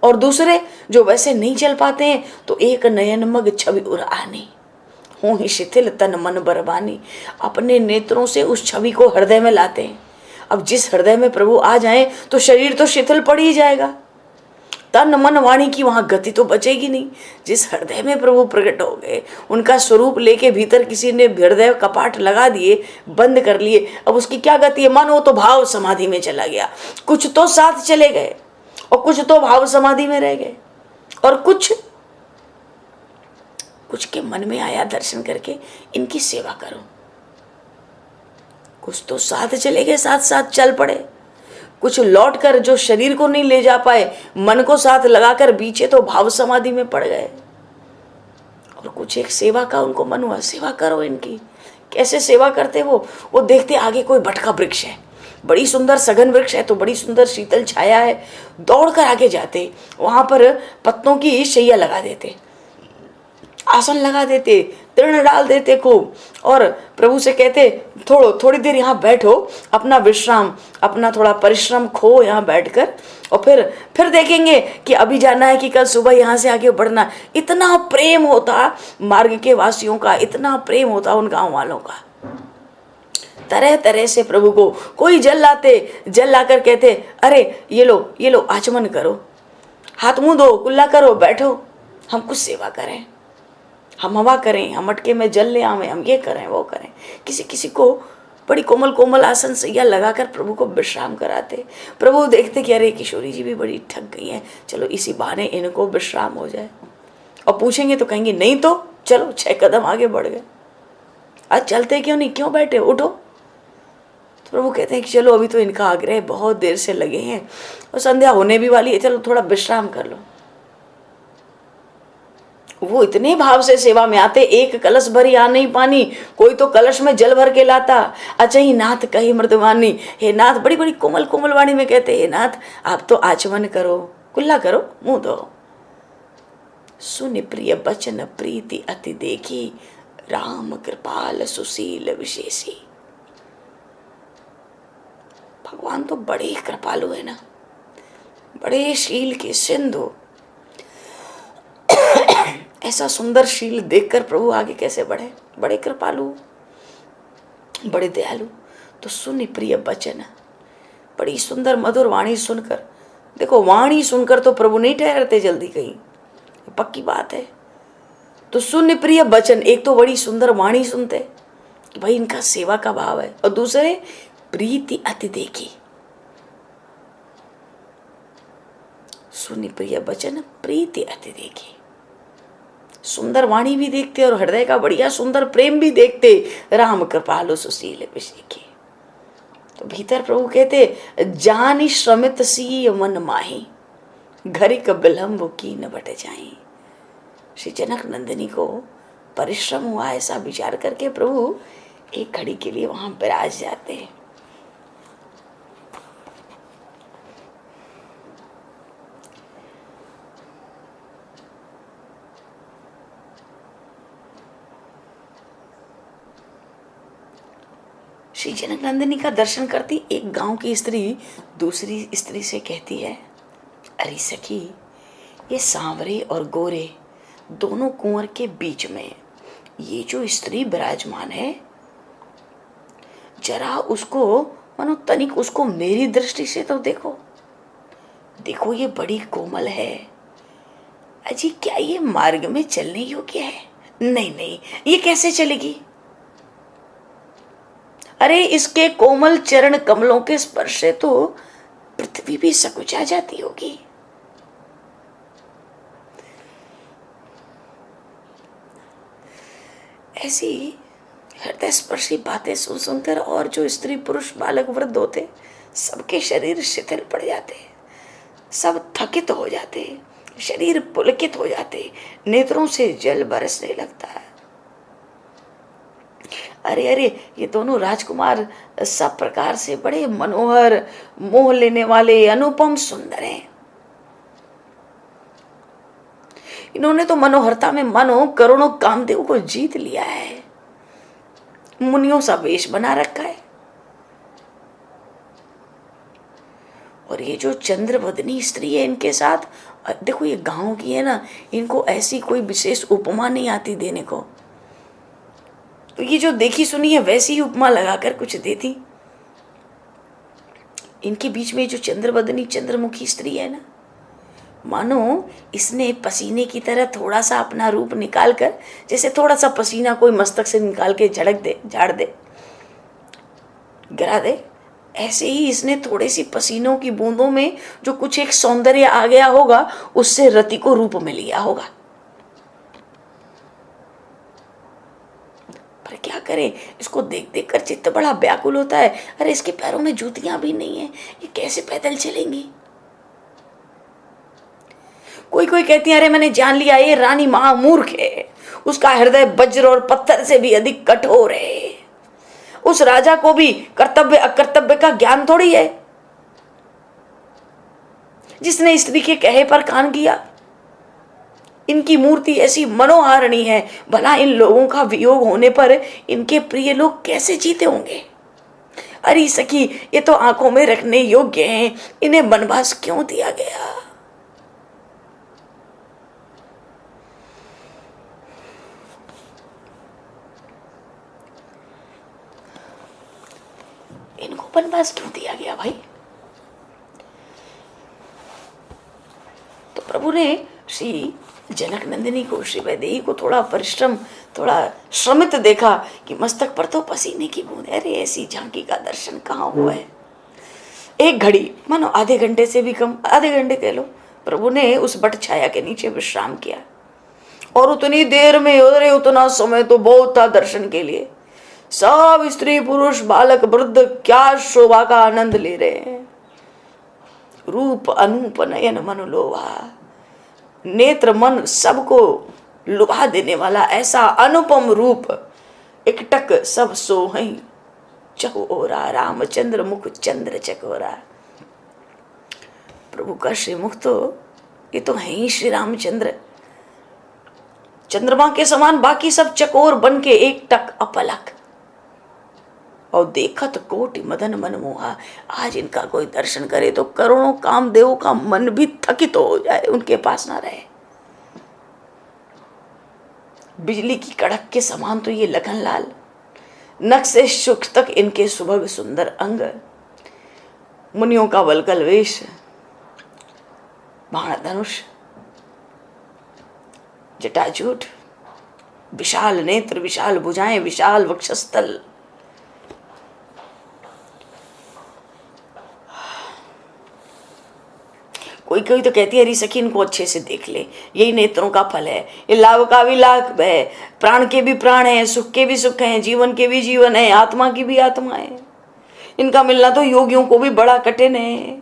और दूसरे जो वैसे नहीं चल पाते हैं तो एक नयन मग छवि उरानी, हूं ही शिथिल तन मन बरबानी, अपने नेत्रों से उस छवि को हृदय में लाते हैं। अब जिस हृदय में प्रभु आ जाए तो शरीर तो शिथिल पड़ ही जाएगा, तन मन वाणी की वहां गति तो बचेगी नहीं। जिस हृदय में प्रभु प्रकट हो गए, उनका स्वरूप लेके भीतर किसी ने हृदय कपाट लगा दिए, बंद कर लिए, अब उसकी क्या गति है? मानो तो भाव समाधि में चला गया। कुछ तो साथ चले गए और कुछ तो भाव समाधि में रह गए, और कुछ के मन में आया दर्शन करके इनकी सेवा करो। कुछ तो साथ चले गए, साथ साथ चल पड़े। कुछ लौट कर जो शरीर को नहीं ले जा पाए, मन को साथ लगाकर बीचे तो भाव समाधि में पड़ गए। और कुछ एक सेवा का उनको मन हुआ, सेवा करो इनकी। कैसे सेवा करते वो देखते आगे कोई भटका वृक्ष है, बड़ी सुंदर सघन वृक्ष है, तो बड़ी सुंदर शीतल छाया है। दौड़कर आगे जाते, वहां पर पत्तों की शैया लगा देते, आसन लगा देते, तृण डाल देते खूब, और प्रभु से कहते थोड़ी देर यहाँ बैठो, अपना विश्राम, अपना थोड़ा परिश्रम खो यहाँ बैठकर, और फिर देखेंगे कि अभी जाना है कि कल सुबह यहाँ से आगे बढ़ना। इतना प्रेम होता मार्ग के वासियों का, इतना प्रेम होता उन गांव वालों का। तरह तरह से प्रभु को कोई जल लाते, जल लाकर कहते अरे ये लो आचमन करो, हाथ मुंह धो, कुल्ला करो, बैठो, हम कुछ सेवा करें, हम हवा करें, हम मटके में जल ले आवे, हम ये करें वो करें। किसी को बड़ी कोमल कोमल आसन सैया लगाकर प्रभु को विश्राम कराते। प्रभु देखते कि अरे किशोरी जी भी बड़ी थक गई हैं, चलो इसी बहाने इनको विश्राम हो जाए। और पूछेंगे तो कहेंगे नहीं तो चलो 6 कदम आगे बढ़ गए, आज चलते क्यों नहीं, क्यों बैठे, उठो। तो प्रभु कहते हैं कि चलो अभी तो इनका आग्रह बहुत देर से लगे हैं और संध्या होने भी वाली है, चलो थोड़ा विश्राम कर लो। वो इतने भाव से सेवा में आते, एक कलश भरी आ नहीं पानी, कोई तो कलश में जल भर के लाता। अच्छा ही नाथ कही मृदवानी, हे नाथ, बड़ी बड़ी कोमल कोमल वाणी में कहते, हे नाथ आप तो आचमन करो, कुल्ला करो, मुंह धो। सुन प्रिय बचन प्रीति अति देखी, राम कृपाल सुशील विशेषी। भगवान तो बड़े कृपालु है ना, बड़े शील के सिंधु। ऐसा सुंदर शील देखकर प्रभु आगे कैसे बढ़े, बड़े कृपालु, बड़े दयालु। तो सुन प्रिय बचन, बड़ी सुंदर मधुर वाणी सुनकर, देखो वाणी सुनकर तो प्रभु नहीं ठहरते जल्दी कहीं, पक्की बात है। तो सुन प्रिय बचन, एक तो बड़ी सुंदर वाणी सुनते कि भाई इनका सेवा का भाव है, और दूसरे प्रीति अति देखी। सुन प्रिय बचन प्रीति अति देखी, सुंदर वाणी भी देखते और हृदय का बढ़िया सुंदर प्रेम भी देखते। राम कृपालु सुशील विशेखी। तो भीतर प्रभु कहते जानी श्रमित सी मन माही, घरिक विलंब की न बट जाई। श्री जनक नंदिनी को परिश्रम हुआ ऐसा विचार करके प्रभु एक घड़ी के लिए वहां विराज जाते हैं। श्री जनक नंदिनी का दर्शन करती एक गांव की स्त्री दूसरी स्त्री से कहती है, अरे सखी, ये सांवरे और गोरे दोनों कुंवर के बीच में ये जो स्त्री विराजमान है, जरा उसको मानो तनिक उसको मेरी दृष्टि से तो देखो, देखो ये बड़ी कोमल है। अजी क्या ये मार्ग में चलने योग्य है? नहीं नहीं, ये कैसे चलेगी? अरे इसके कोमल चरण कमलों के स्पर्श से तो पृथ्वी भी सकुचा जाती होगी। ऐसी हृदय स्पर्शी बातें सुन सुनकर और जो स्त्री पुरुष बालक वृद्ध होते, सबके शरीर शिथिल पड़ जाते, सब थकित हो जाते, शरीर पुलकित हो जाते, नेत्रों से जल बरसने लगता है। अरे अरे, ये दोनों राजकुमार सब प्रकार से बड़े मनोहर, मोह लेने वाले, अनुपम सुंदर हैं। इन्होंने तो मनोहरता में मानो करोड़ों कामदेव को जीत लिया है, मुनियों सा वेश बना रखा है। और ये जो चंद्रवदनी स्त्री है इनके साथ, देखो ये गांव की है ना, इनको ऐसी कोई विशेष उपमा नहीं आती देने को, तो ये जो देखी सुनी है वैसी ही उपमा लगाकर कुछ देती। इनके बीच में जो चंद्रवदनी चंद्रमुखी स्त्री है ना, मानो इसने पसीने की तरह थोड़ा सा अपना रूप निकाल कर, जैसे थोड़ा सा पसीना कोई मस्तक से निकाल के झड़क दे, झाड़ दे, गिरा दे, ऐसे ही इसने थोड़ी सी पसीनों की बूंदों में जो कुछ एक सौंदर्य आ गया होगा, उससे रति को रूप में लिया होगा। पर क्या करें, इसको देख देख कर चित्त बड़ा व्याकुल होता है। अरे इसके पैरों में जूतियां भी नहीं है, ये कैसे पैदल चलेंगी? कोई कोई कहती है, अरे मैंने जान लिया ये रानी महामूर्ख है, उसका हृदय वज्र और पत्थर से भी अधिक कठोर है, उस राजा को भी कर्तव्य अकर्तव्य का ज्ञान थोड़ी है, जिसने स्त्री के कहे पर कान किया। इनकी मूर्ति ऐसी मनोहारिणी है, भला इन लोगों का वियोग होने पर इनके प्रिय लोग कैसे जीते होंगे? अरे सखी, ये तो आंखों में रखने योग्य हैं, इन्हें वनवास क्यों दिया गया? इनको वनवास क्यों दिया गया भाई? तो प्रभु ने श्री जनक नंदिनी को, श्री वैदेही को थोड़ा परिश्रम, थोड़ा श्रमित देखा कि मस्तक पर तो पसीने की बूंद। अरे ऐसी झांकी का दर्शन कहाँ हुआ है? एक घड़ी मानो आधे घंटे से भी कम, आधे घंटे कह लो, प्रभु ने उस बट छाया के नीचे विश्राम किया। और उतनी देर में, अरे उतना समय तो बहुत था दर्शन के लिए। सब स्त्री पुरुष बालक वृद्ध क्या शोभा का आनंद ले रहे हैं। रूप अनूप नयन मन लोभा, नेत्र मन सबको लुभा देने वाला ऐसा अनुपम रूप, एकटक सब सोहई चकोरा, रामचंद्र मुख चंद्र चकोरा। प्रभु का श्रीमुख तो ये तो है ही श्री रामचंद्र, चंद्रमा के समान, बाकी सब चकोर बन के एक टक अपलक। और देखत कोटि मदन मन मोहा, आज इनका कोई दर्शन करे तो करोड़ों कामदेवों का मन भी थकित हो जाए, उनके पास ना रहे। बिजली की कड़क के समान तो ये लगन लाल, नख से शुक तक इनके सुभग सुंदर अंग, मुनियों का वल्कल वेश, बाण धनुष, जटाजूट, विशाल नेत्र, विशाल भुजाएं, विशाल वक्षस्थल। कोई कोई तो कहती है, अरे सखी इनको अच्छे से देख ले, यही नेत्रों का फल है, ये लाभ का भी लाभ है, प्राण के भी प्राण है, सुख के भी सुख है, जीवन के भी जीवन है, आत्मा की भी आत्मा है। इनका मिलना तो योगियों को भी बड़ा कठिन है,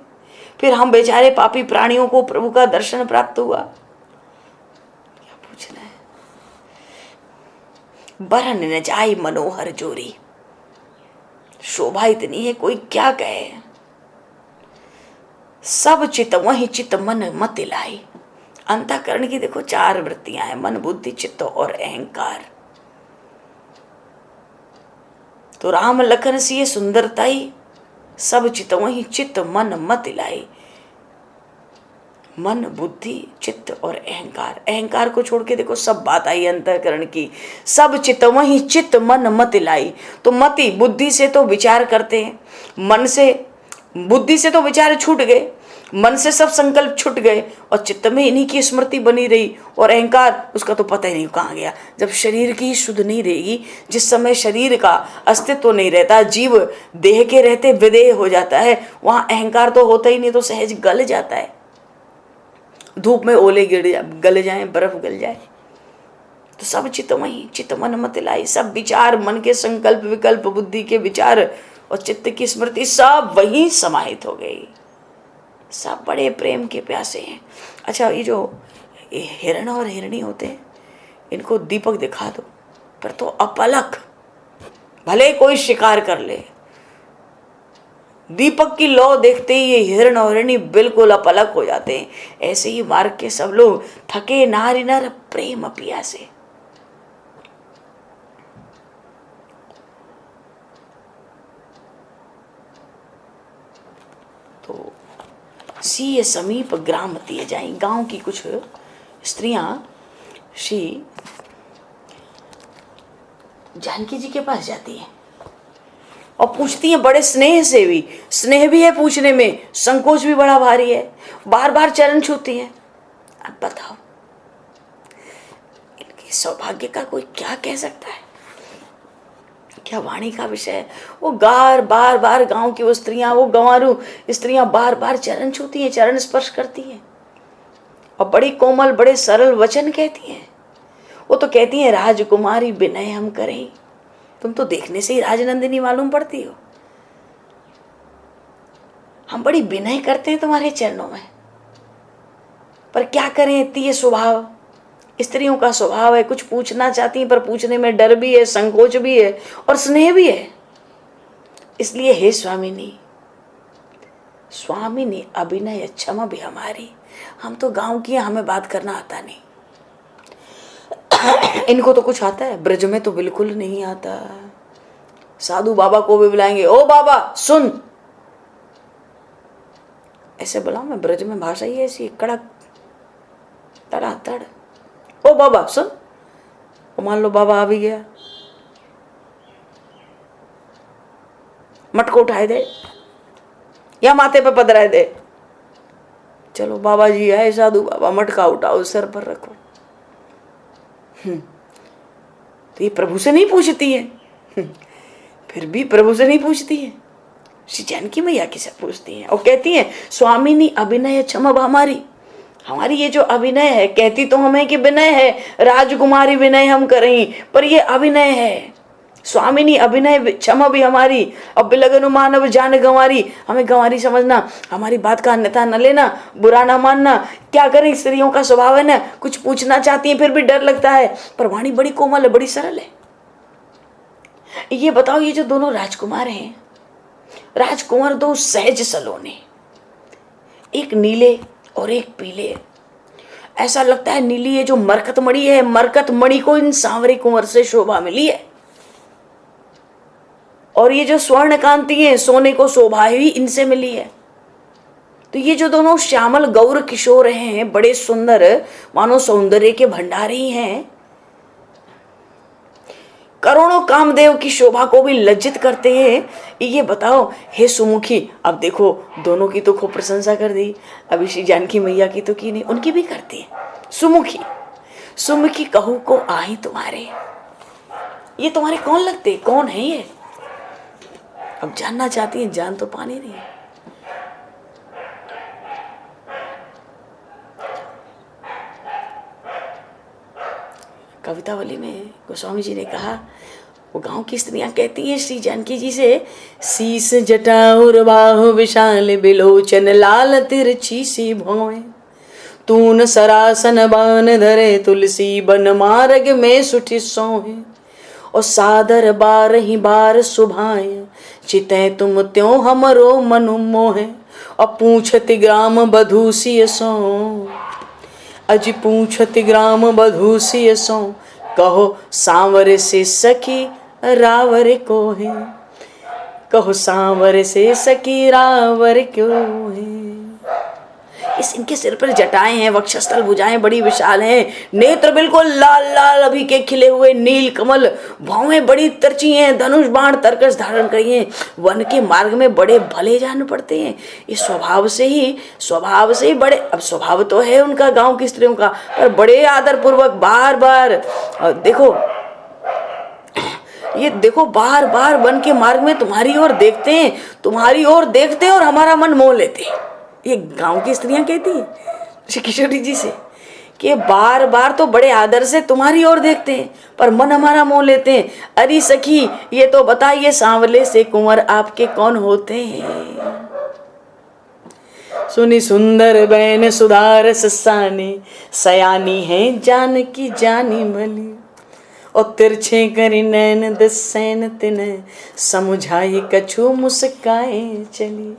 फिर हम बेचारे पापी प्राणियों को प्रभु का दर्शन प्राप्त हुआ। क्या पूछना है? बरन न जाए मनोहर जोरी, शोभा इतनी है कोई क्या कहे। सब चित वही चित मन मत लाई। अंतःकरण की देखो चार वृत्तियां हैं, मन बुद्धि चित्त और अहंकार। तो राम लखन सिय सुंदरताई, सब चितवहि चित्त मन मत लाई। मन, बुद्धि, चित्त और अहंकार, अहंकार को छोड़ के देखो सब बात आई अंतःकरण की। सब चितवहि चित्त मन मत लाई। तो मति, बुद्धि से तो विचार करते हैं, मन से, बुद्धि से तो विचार छूट गए, मन से सब संकल्प छूट गए, और चित्त में इन्हीं की स्मृति बनी रही, और अहंकार उसका तो पता ही नहीं कहाँ गया। जब शरीर की शुद्ध नहीं रहेगी, जिस समय शरीर का अस्तित्व नहीं रहता, जीव देह के रहते विदेह हो जाता है, वहाँ अहंकार तो होता ही नहीं, तो सहज गल जाता है। धूप में ओले गल जाए, बर्फ गल जाए। तो सब चित्तमयी, चित्त मन मत लाई। सब विचार, मन के संकल्प विकल्प, बुद्धि के विचार और चित्त की स्मृति सब वहीं समाहित हो गई। सब बड़े प्रेम के प्यासे हैं। अच्छा, ये जो हिरण और हिरणी होते हैं, इनको दीपक दिखा दो, पर तो अपलक, भले कोई शिकार कर ले, दीपक की लौ देखते ही ये हिरण और हिरणी बिल्कुल अपलक हो जाते हैं। ऐसे ही मार्ग के सब लोग थके नारी नर प्रेम पियासे। तो सी समीप ग्राम दिए जाए। गांव की कुछ स्त्रियां श्री जानकी जी के पास जाती हैं और पूछती हैं बड़े स्नेह से भी, स्नेह भी है पूछने में, संकोच भी बड़ा भारी है, बार बार चरण छूती हैं। अब बताओ, इनके सौभाग्य का कोई क्या कह सकता है, क्या वाणी का विषय है। वो बार बार गांव की वो स्त्रियां, वो गंवारू स्त्रियां बार बार चरण छूती हैं, चरण स्पर्श करती हैं, और बड़ी कोमल बड़े सरल वचन कहती हैं। वो तो कहती हैं राजकुमारी विनय हम करें। तुम तो देखने से ही राजनंदिनी मालूम पड़ती हो, हम बड़ी विनय करते हैं तुम्हारे चरणों में। पर क्या करें, इतनी ये स्वभाव, स्त्रियों का स्वभाव है, कुछ पूछना चाहती हैं पर पूछने में डर भी है, संकोच भी है और स्नेह भी है। इसलिए हे स्वामिनी, स्वामिनी अभिनय क्षमा भी हमारी। हम तो गांव की हैं, हमें बात करना आता नहीं। इनको तो कुछ आता है, ब्रज में तो बिल्कुल नहीं आता। साधु बाबा को भी बुलाएंगे, ओ बाबा सुन, ऐसे बुलाऊं मैं? ब्रज में भाषा ही ऐसी कड़क तड़ातड़। ओ बाबा सुन, मान लो बाबा आ भी गया, मटको उठाए दे या माथे पे पधराए दे। चलो बाबा जी आए, साधु बाबा, मटका उठाओ, सर पर रखो। तो ये प्रभु से नहीं पूछती है, फिर भी प्रभु से नहीं पूछती है, श्री जानकी मैया की से पूछती हैं और कहती हैं स्वामिनी अभिनय क्षमा हमारी। हमारी ये जो अभिनय है, कहती तो हमें कि विनय है, राजकुमारी विनय हम करें, पर ये अभिनय है। स्वामिनी अभिनय क्षमा भी हमारी, अब बिलगनु मानव जान गंवारी। हमें गंवारी समझना, हमारी बात का अन्यथा न लेना, बुरा न मानना। क्या करें, स्त्रियों का स्वभाव है ना, कुछ पूछना चाहती हैं फिर भी डर लगता है, पर वाणी बड़ी कोमल है, बड़ी सरल है। ये बताओ, ये जो दोनों राजकुमार हैं, राजकुमार दो सहज सलोने, एक नीले और एक पीले। ऐसा लगता है नीली ये जो मरकत मणि है, मरकत मणि को इन सांवरे कुंवर से शोभा मिली है, और ये जो स्वर्ण कांति है, सोने को शोभा ही इनसे मिली है। तो ये जो दोनों श्यामल गौर किशोर हैं, बड़े सुंदर, मानो सौंदर्य के भंडारी हैं, करोड़ों कामदेव की शोभा को भी लज्जित करते हैं। ये बताओ हे सुमुखी, अब देखो दोनों की तो खूब प्रशंसा कर दी, अभी श्री जानकी मैया की तो की नहीं, उनकी भी करती है। सुमुखी, सुमुखी कहूँ को आई तुम्हारे, ये तुम्हारे कौन लगते, कौन है ये? अब जानना चाहती है, जान तो पानी नहीं है। कवितावली में गोस्वामी जी ने कहा, वो गांव की स्त्रियां कहती हैं श्री जानकी जी से, शीस जटाउर बाहु विशाल बिलोचन लाल तिरछी सी भौएं, तून सरासन बान धरे तुलसी बन मार्ग में सुठी सोहे, और सादर बार ही बार सुभाए, चितै तुम त्यों हमरो मनु मोहे, और पूछति ग्राम बधूसी सो, अज पूछति ग्राम बधूसी सो, कहो सांवर से सखी रावर को है, कहो सांवर से सखी रावर क्यों है। इस इनके सिर पर जटाएं हैं, वक्षस्थल भुजाएं बड़ी विशाल हैं, नेत्र बिल्कुल लाल लाल अभी के खिले हुए नील कमल, भौहें बड़ी तिरछी हैं, धनुष बाण तरकस धारण करी हैं, वन के मार्ग में बड़े भले जान पड़ते हैं। इस स्वभाव से ही बड़े, अब स्वभाव तो है उनका गांव की स्त्रियों का, पर बड़े आदर पूर्वक बार बार देखो, ये देखो बार बार वन के मार्ग में तुम्हारी ओर देखते हैं और हमारा मन मोह लेते हैं। ये गांव की स्त्रियां कहती हैं श्री किशोरी जी से कि बार बार तो बड़े आदर से तुम्हारी ओर देखते हैं पर मन हमारा मोह लेते हैं। अरे सखी ये तो बताइए सांवले से कुंवर आपके कौन होते हैं। सुनी सुंदर बैन सुधार ससानी, सयानी है जानकी जानी भली, और तिरछे करी नैन दसैन तिन, समुझाई कछु मुस्काए चली।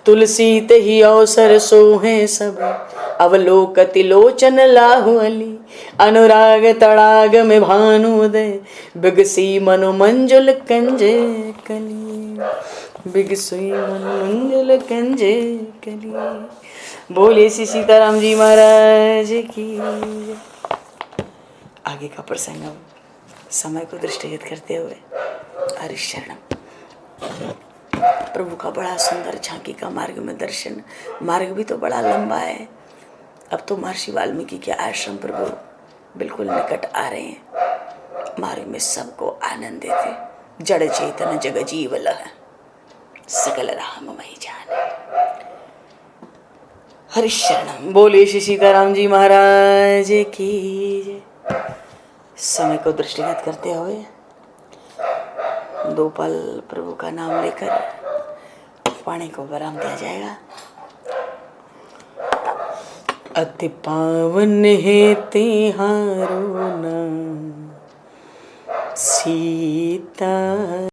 तुलसी ते ही अवसर सोहे सब, अवलोकति लोचन लाहु अली। अनुराग तड़ाग में भानु उदय, बिगसी मनु मंजुल कंजे कली, बिगसी मनु मंजुल कंजे कली। बोले श्री सीताराम जी महाराज की। आगे का प्रसंग समय को दृष्टिगत करते हुए हरिशरणम। प्रभु का बड़ा सुंदर झांकी का मार्ग में दर्शन, मार्ग भी तो बड़ा लंबा है। अब तो महर्षि वाल्मीकि के आश्रम प्रभु बिल्कुल निकट आ रहे हैं। मार्ग में सबको आनंद देते, जड़ चेतन जग जीव लह, सकल राममय जान। हरिशरणम। बोले श्री सीताराम जी महाराज की। समय को दृष्टिगत करते हुए 2 पल प्रभु का नाम लेकर वाणी को विराम दिया जाएगा। अति पावन है तिहारो नाम सीता।